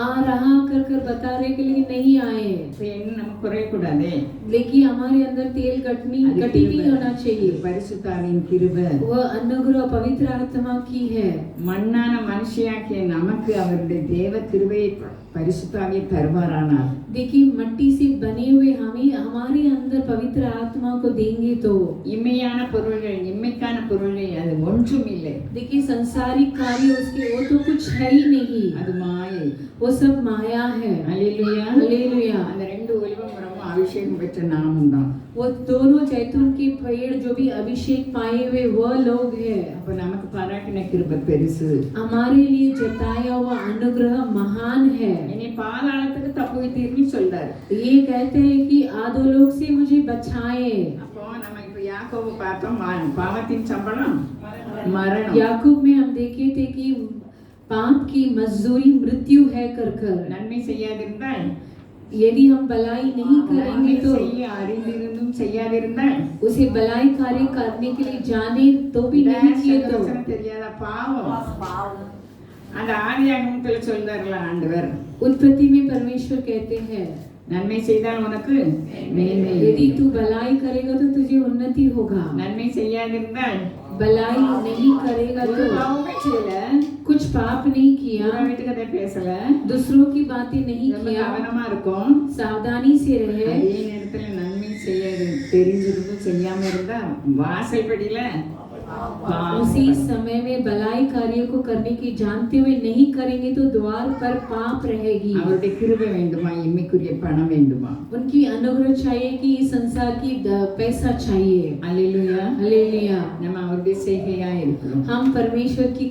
आ रहा कर कर बता रहे कि लेकिन नहीं आए। இப்ப எண்ணெய் நமக்கு குறையக்கூடாதே. देखिए हमारे अंदर तेल घटी नहीं होना चाहिए। பரிசுத்தாவின் கிருபை वह अनुग्रह पवित्र आत्मा की है। மண்ணான மனுஷியாக்கிய நமக்கு அவருடைய தேவ கிருபையை பரிசுத்தாவியை தருவாரானார். देखिए मिट्टी से बने हुए हमें हमारे अंदर पवित्र आत्मा को देंगे तो இம்மையான பொருள்கள் இம்மைக்கான பொருள்கள் அது ஒன்றும் இல்லை. देखिए संसारिक कार्य उसके वो तो कुछ है ही नहीं, அது மாயை. वो सब माया है। அல்லேலூயா. हालेलुया। அந்த ரெண்டு ஒலிவ மரமும் அபிஷேகம் பெற்ற நாமும் தான். वो दोनों जैतून के पेड़ जो भी अभिषेक पाए हुए वह लोग हैं। அப்ப நமக்கு பாராட்டின கிருபை பெருசு. हमारे लिए जताया हुआ अनुग्रह महान है। என்னை பாதாளத்துக்கு தப்புவித்தீர்னு சொல்றாரு. ये कहते हैं कि आधोलोक से मुझे बचाए। அப்போ நம்ம இப்ப யாக்கோபு பார்த்தோம், பாவத்தின் சம்பளம் மரணம். याकूब में हम देखे थे कि पाप की मजदूरी मृत्यु है कर कर। நன்மை செய்யாதிருந்தால் यदि हम भलाई नहीं करेंगे तो செய்ய அறிந்திருந்தும் செய்யாதிருந்தால் उसे भलाई कार्य करने के लिए जाने तो भी नहीं किए तो தெரியாத பாவம். அந்த ஆதியாகமத்துல சொல்றாருல ஆண்டவர், उत्पत्ति में परमेश्वर कहते हैं நன்மை செய்தால் உனக்கு மேன்மை, यदि तू भलाई करेगा तो तुझे उन्नति होगा, நன்மை செய்யாதிருந்தால் भलाई नहीं करेगा ஒரு तो பாவமே செய்யல, कुछ पाप नहीं किया, வீட்டுக்கு அதை பேசல, दूसरों की बातें नहीं ரொம்ப किया, கவனமா இருக்கும். सावधानी से रहे। அதே நேரத்துல நன்மை செய்ய தெரிஞ்சிருந்தும் செய்யாம இருந்தா வாசல் படியில उसी समय में भलाई कार्य को करने की जानते हुए नहीं करेंगे तो द्वार पर पाप रहेगी। அவருடைய கிருபை வேண்டுமா, இம்மைக்குரிய பணம் வேண்டுமா? उनकी अनुग्रह चाहिए कि इस संसार की पैसा चाहिए। அல்லேலூயா. हालेलुया। நம்ம அவருடைய செய்கையா இருக்கிறோம். हम परमेश्वर की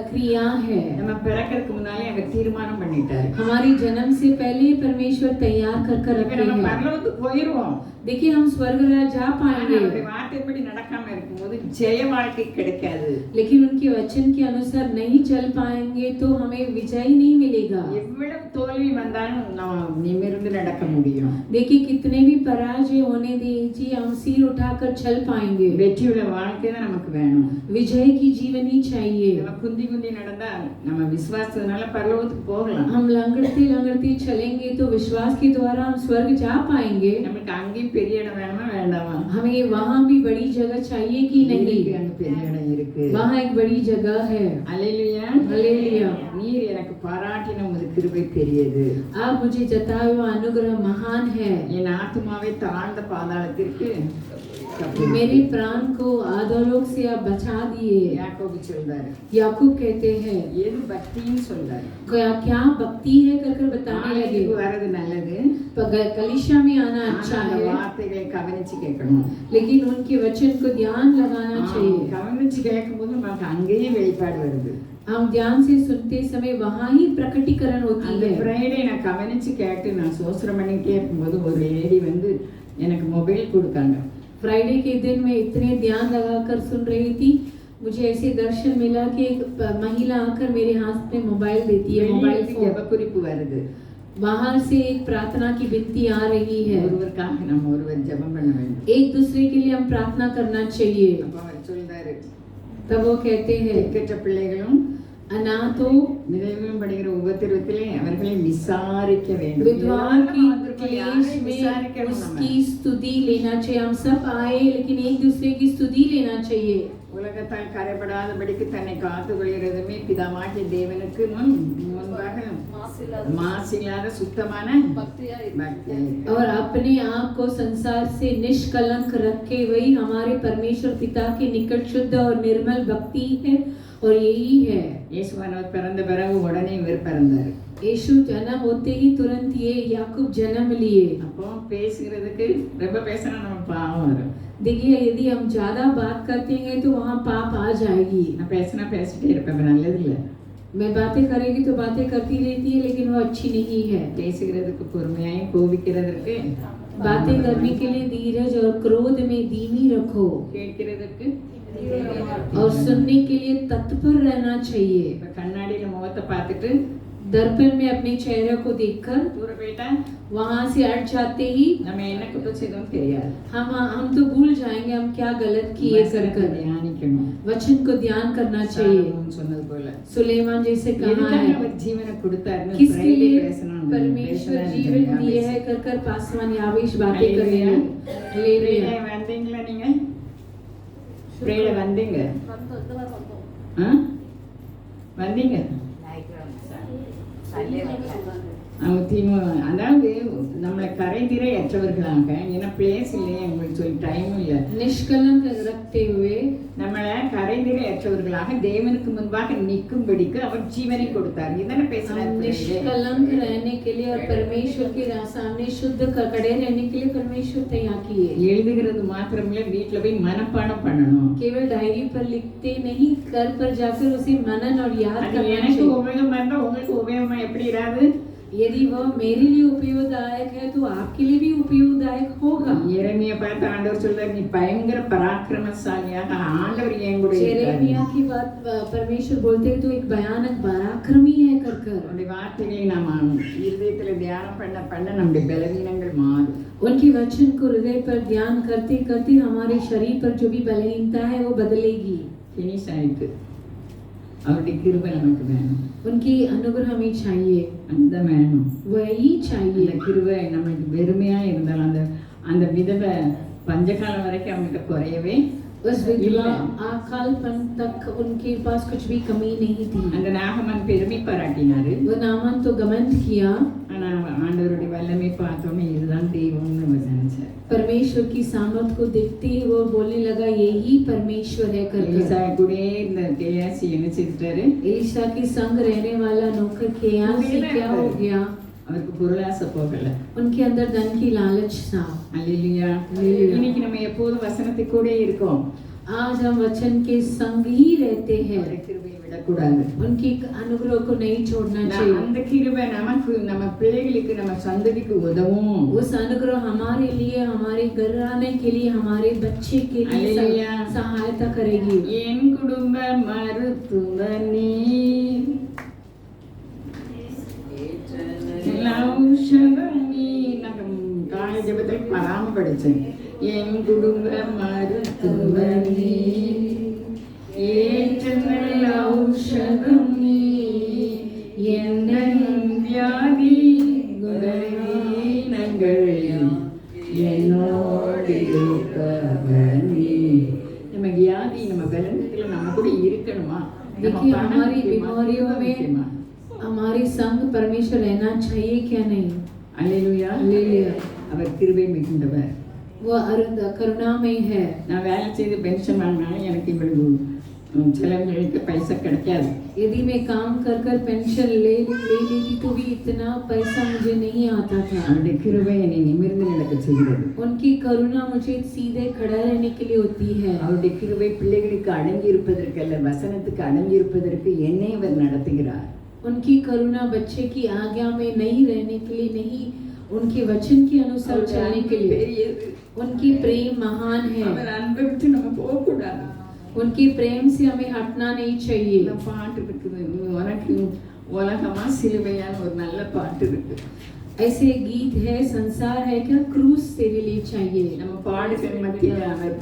क्रिया है। நம்ம பிறக்கிறதுக்கு முன்னாலே அவர் தீர்மானம் பண்ணிட்டாரு. हमारी जन्म से पहले परमेश्वर तैयार कर कर இப்ப रखे நம்ம हैं। பரலோகத்துக்கு போயிருவோம். देखिए हम स्वर्ग राज जा ஆனா पाएंगे, அவருடைய வார்த்தைப்படி நடக்காம இருக்கும்போது ஜெய வாழ்க்கை கிடைக்காது. लेकिन उनके वचन के अनुसार नहीं चल पाएंगे तो हमें विजय नहीं मिलेगा। எவ்வளவு தோல்வி வந்தாலும் நாம் நிமிர்ந்து நடக்க முடியும். देखिए कितने भी पराजय होने दीजिए हम सिर उठाकर चल पाएंगे। வெற்றியுள்ள வாழ்க்கை தான் நமக்கு வேணும். विजय की जीवन ही चाहिए। நம்ம குந்தி குந்தி நடந்தா நம்ம விசுவாசத்தினால பரலோகத்துக்கு போகலாம். हम लंगड़ते लंगड़ते चलेंगे तो विश्वास के द्वारा हम स्वर्ग जा पाएंगे। நமக்கு அங்கேயும் பெரிய இடம் வேணுமா வேண்டாமா? हमें वहाँ भी बड़ी जगह चाहिए कि नहीं? இருக்கு, அங்க பெரிய இடம் இருக்கு. वहाँ एक बड़ी जगह है। அல்லேலூயா. हालेलुया। நீர் எனக்கு பாராட்டின உமது கிருபை பெரியது. आप मुझे जताया हुआ अनुग्रह महान है। என் ஆத்துமாவை தாழ்ந்த பாதாளத்திற்கு தப்புவித்தீர். मेरे प्राण को आधोलोक से आप बचा दिए। யாக்கோபு சொல்றாரு. याकूब कहते हैं எது பக்தின்னு சொல்றாரு. क्या भक्ति है कर कर बताने लगे। ஆலயத்துக்கு வர்றது நல்லது, कलिशा में आना ஆனா अच्छा அந்த है, வார்த்தைகளை கவனிச்சு கேட்கணும். लेकिन उनके वचन को ध्यान लगाना चाहिए। கவனிச்சு கேட்கும்போது நமக்கு அங்கேயே வெளிப்பாடு வருது. हम ध्यान से सुनते समय वहाँ ही प्रकटीकरण होती அந்த है। ஃப்ரைடே நான் கவனிச்சு கேட்டு நான் சோசரம் பண்ணிட்டே இருக்கும்போது ஒரு லேடி வந்து எனக்கு மொபைல் கொடுத்தாங்க. फ्राइडे के दिन मैं इतने ध्यान लगाकर सुन रही थी, मुझे ऐसे दर्शन मिला कि एक महिला आकर मेरे हाथ में मोबाइल देती है, मोबाइल வெளியிலிருந்து फोन। ஜெப குறிப்பு வருது. बाहर से एक प्रार्थना की विनती आ रही है। ஒருவருக்காக நம்ம ஒருவர் ஜெபம் பண்ண வேண்டும். एक दूसरे के लिए हम प्रार्थना करना चाहिए। அப்ப அவர் சொல்றாரு, तब वो कहते हैं திக்கற்ற பிள்ளைகளும் अनाथों நினைவிலும் படுகிற உபத்திரவத்திலே அவர்களை விசாரிக்க வேண்டும். विधवाओं की எல்லாரும் வந்திருக்கோம், क्लेश யாரையும் में விசாரிக்கணும் நம்ம. उसकी स्तुति लेना चाहिए। हम सब आए लेकिन एक दूसरे की स्तुति लेना चाहिए। உலகத்தால் கரைபடாதபடிக்கு தன்னை காத்துக் கொள்கிறதுமே பிதாவாகிய தேவனுக்கு முன்பாக மாசில்லாத சுத்தமான பக்தியாய் और अपने आप को संसार से निष्कलंक रखे वही हमारे परमेश्वर पिता के निकट शुद्ध और निर्मल भक्ति है। और यही है இயேசுவானவர் பிறந்த பிறகு உடனே இவர் பிறந்தார். यीशु जन्म होते ही तुरंत ये याकूब जन्म लिए। அப்போ பேசுகிறதுக்கு ரொம்ப பேசினா நம்ம பாவம் வரும். देखिए यदि हम ज्यादा बात करते हैं तो वहाँ पाप आ जाएगी। நான் பேசினா பேசிட்டே இருப்பேன், நல்லது இல்லை. मैं बातें करेगी तो बातें करती रहती है लेकिन वो अच्छी नहीं है। பேசுகிறதுக்கு பொறுமையாயும் கோபிக்கிறதற்கு बातें करने के लिए धीरज और क्रोध में धीमी रखो கேட்கிறதுக்கு और सुनने के लिए तत्पर रहना चाहिए। இப்ப கண்ணாடியில முகத்தை பார்த்துட்டு दर्पण में अपने चेहरे को देखकर தூர போயிட்டா वहाँ से हट जाते ही நம்ம என்ன குற்றம் செய்தோம் தெரியாது. हम तो भूल जाएंगे हम क्या गलत किए कर कर। தியானிக்கணும். वचन को ध्यान करना चाहिए। சாலமோன் சொன்னது போல सुलेमान जैसे कहा எதுக்காக है அவர் ஜீவனை கொடுத்தாருன்னு किसके பிரைலே लिए பேசணும். परमेश्वर जीवन दिए है कर कर पासवान यावेश बातें करने हालेलुया. हालेलुया। வந்தீங்களா நீங்க? பிரைல வந்தீங்க? ஆ? வந்தீங்க? அதாவது நம்மளை கரைதிரை அற்றவர்களாக ஏன்னா பிளேஸ் இல்லையே உங்களுக்கு சொல்லி டைம் இல்லை. निष्कलंक रखते हुए நம்மளை கரைதிரை அற்றவர்களாக தேவனுக்கு முன்பாக நிற்கும்படிக்கு அவர் ஜீவனை கொடுத்தார். இதனை பேசுறாரு. निष्कलंक रहने के लिए और परमेश्वर के सामने शुद्ध खड़े रहने के लिए परमेश्वर तैयार किए। எழுதுகிறது மாத்திரமில்ல, வீட்டுல போய் மனப்பாடம் பண்ணணும். केवल डायरी पर लिखते नहीं, घर पर जाकर उसे मनन और याद அது करना எனக்கு चाहिए। உபயோகமா இருந்தா உங்களுக்கு உபயோகமா எப்படி இராது? यदि वह मेरे लिए उपयोगदायक है तो आपके लिए भी उपयोगदायक होगा। எரேமியா பார்த்து ஆண்டவர் சொல்றார், நீ பயங்கர பராக்கிரமசாலியாக ஆண்டவர் என் கூட இருக்கார். यिर्मयाह की बात परमेश्वर बोलते हैं तो एक भयानक पराक्रमी है कर कर। அவருடைய வார்த்தைகளை நாம் இருதயத்துல தியானம் பண்ண பண்ண நம்முடைய பலவீனங்கள் மாறும். उनके वचन को हृदय पर ध्यान करते करते हमारे शरीर पर जो भी बलहीनता है वो बदलेगी। ஃபினிஷ் ஆயிட்டு அவருடைய கிருபை நமக்கு வேணும். उनकी अनुग्रह हमें चाहिए, அந்த வேணும். वही அந்த चाहिए। கிருபை நமக்கு வெறுமையா இருந்தாலும் அந்த அந்த விதவை பஞ்சகாலம் வரைக்கும் அவங்ககிட்ட குறையவே उस विधवा अकालपन तक उनके पास कुछ भी कमी नहीं थी। அந்த நாகமன் பெருமை பாராட்டினாரு. वो नामन तो घमंड किया, ஆனா ஆண்டவருடைய வல்லமை பார்த்தோன்னே இதுதான் தெய்வம்னு அவர் நினைச்சார். परमेश्वर की सामर्थ को देखते ही वो बोलने लगा यही परमेश्वर है कर எலிசா कर। கூட இந்த கேயாசி என்ன செய்தாரு? एलिशा के संग रहने वाला नौकर केयासी क्या हो गया? அவருக்கு பொருளாசை போகல. उनके अंदर धन की लालच था। அல்லேலூயா. அல்லேலூயா. இன்னைக்கு நம்ம எப்போதும் வசனத்தை கூட இருக்கோம். आज हम वचन के संग ही रहते हैं, அவருடைய கிருபையை விடக்கூடாது. उनकी अनुग्रह को नहीं छोड़ना அந்த चाहिए। கிருபை நமக்கு நம்ம பிள்ளைகளுக்கு நம்ம சந்ததிக்கு உதவும். उस अनुग्रह हमारे लिए, हमारे घराने के लिए, हमारे बच्चे के लिए हालेलुया। सहायता करेगी। என் குடும்ப மருத்துவனே ஔஷதம் நீ. நான் காலை ஜெபத்தில் பராம படிச்சேன். என் குடும்ப மருத்துவனே ஏற்றல் ஔஷதம் நீ, என் வியாதி குணங்கள் என்னோடு இருப்பவனே. நம்ம வியாதி நம்ம பலனத்துல நம்ம கூட இருக்கணுமா? देखिए हमारी बीमारियों में हमारे संग परमेश्वर रहना चाहिए क्या नहीं? அல்லேலூயா. हालेलुया। அவர் கிருபை மிகுந்தவர். वो करुणामय है। நான் வேலை செய்து பென்ஷன் வாங்கினாலும் எனக்கு இவ்வளவு செலவுகளுக்கு பைசா கிடைக்காது. यदि मैं काम कर कर पेंशन ले लेती तो भी इतना पैसा मुझे नहीं आता था। அவருடைய கிருபை என்னை நிமிர்ந்து நடக்க செய்கிறது. उनकी करुणा मुझे सीधे खड़ा रहने के लिए होती है। அவருடைய கிருபை பிள்ளைகளுக்கு அடங்கி இருப்பதற்கு அல்ல, வசனத்துக்கு அடங்கி இருப்பதற்கு என்னை அவர் நடத்துகிறார். उनकी करुणा बच्चे की आज्ञा में नहीं रहने के लिए नहीं, उनके वचन के अनुसार चलने के लिए। பெரியது. उनकी प्रेम महान है। அவர் அன்பை விட்டு நம்ம போகக்கூடாது. उनकी प्रेम से हमें हटना नहीं चाहिए। இந்த பாட்டு இருக்குது, உனக்கு உலகமா சிலுவையான ஒரு நல்ல பாட்டு இருக்கு. ऐसे गीत है, संसार है क्या, क्रूस तेरे लिए चाहिए। நம்ம பாடுகள் மத்தியில அவர்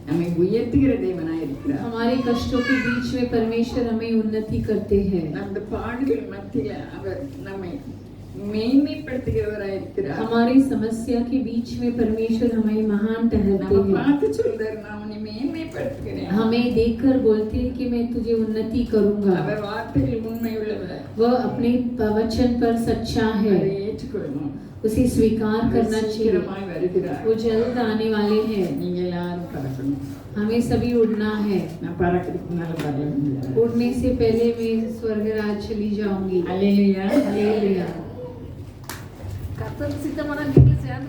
நம்மை உயர்த்துகிற தேவனாய் இருக்கிறார். हमारे कष्टों के बीच में परमेश्वर हमें उन्नति करते हैं। அந்த பாடுகள் மத்தியில அவர் நம்மை மேன்மைப்படுத்துகிறவராய் இருக்கிறார். हमारी समस्या के बीच में परमेश्वर हमें महान ठहरते நம்ம हैं। பார்த்து சொல்றாரு, நான் உன்னை மேன்மைப்படுத்துகிறேன். हमें देखकर बोलते हैं कि मैं तुझे उन्नति करूंगा। அவர் வார்த்தைகள் உண்மை உள்ளவர். वह अपने वचन पर सच्चा है, அதை ஏற்றுக்கொள்ளணும். उसे स्वीकार அவர் करना चाहिए। சீக்கிரமாய் வருகிறார். वो जल्द आने वाले हैं। நீங்க எல்லாரும் கலக்கணும். हमें सभी उड़ना है। நான் பறக்கிறதுக்கு முன்னால பரலோகம் उड़ने से पहले मैं स्वर्ग राज चली जाऊंगी। அல்லேலூயா हालेलुया। கர்த்தருக்கு சித்தமான நீங்கள் சேர்ந்து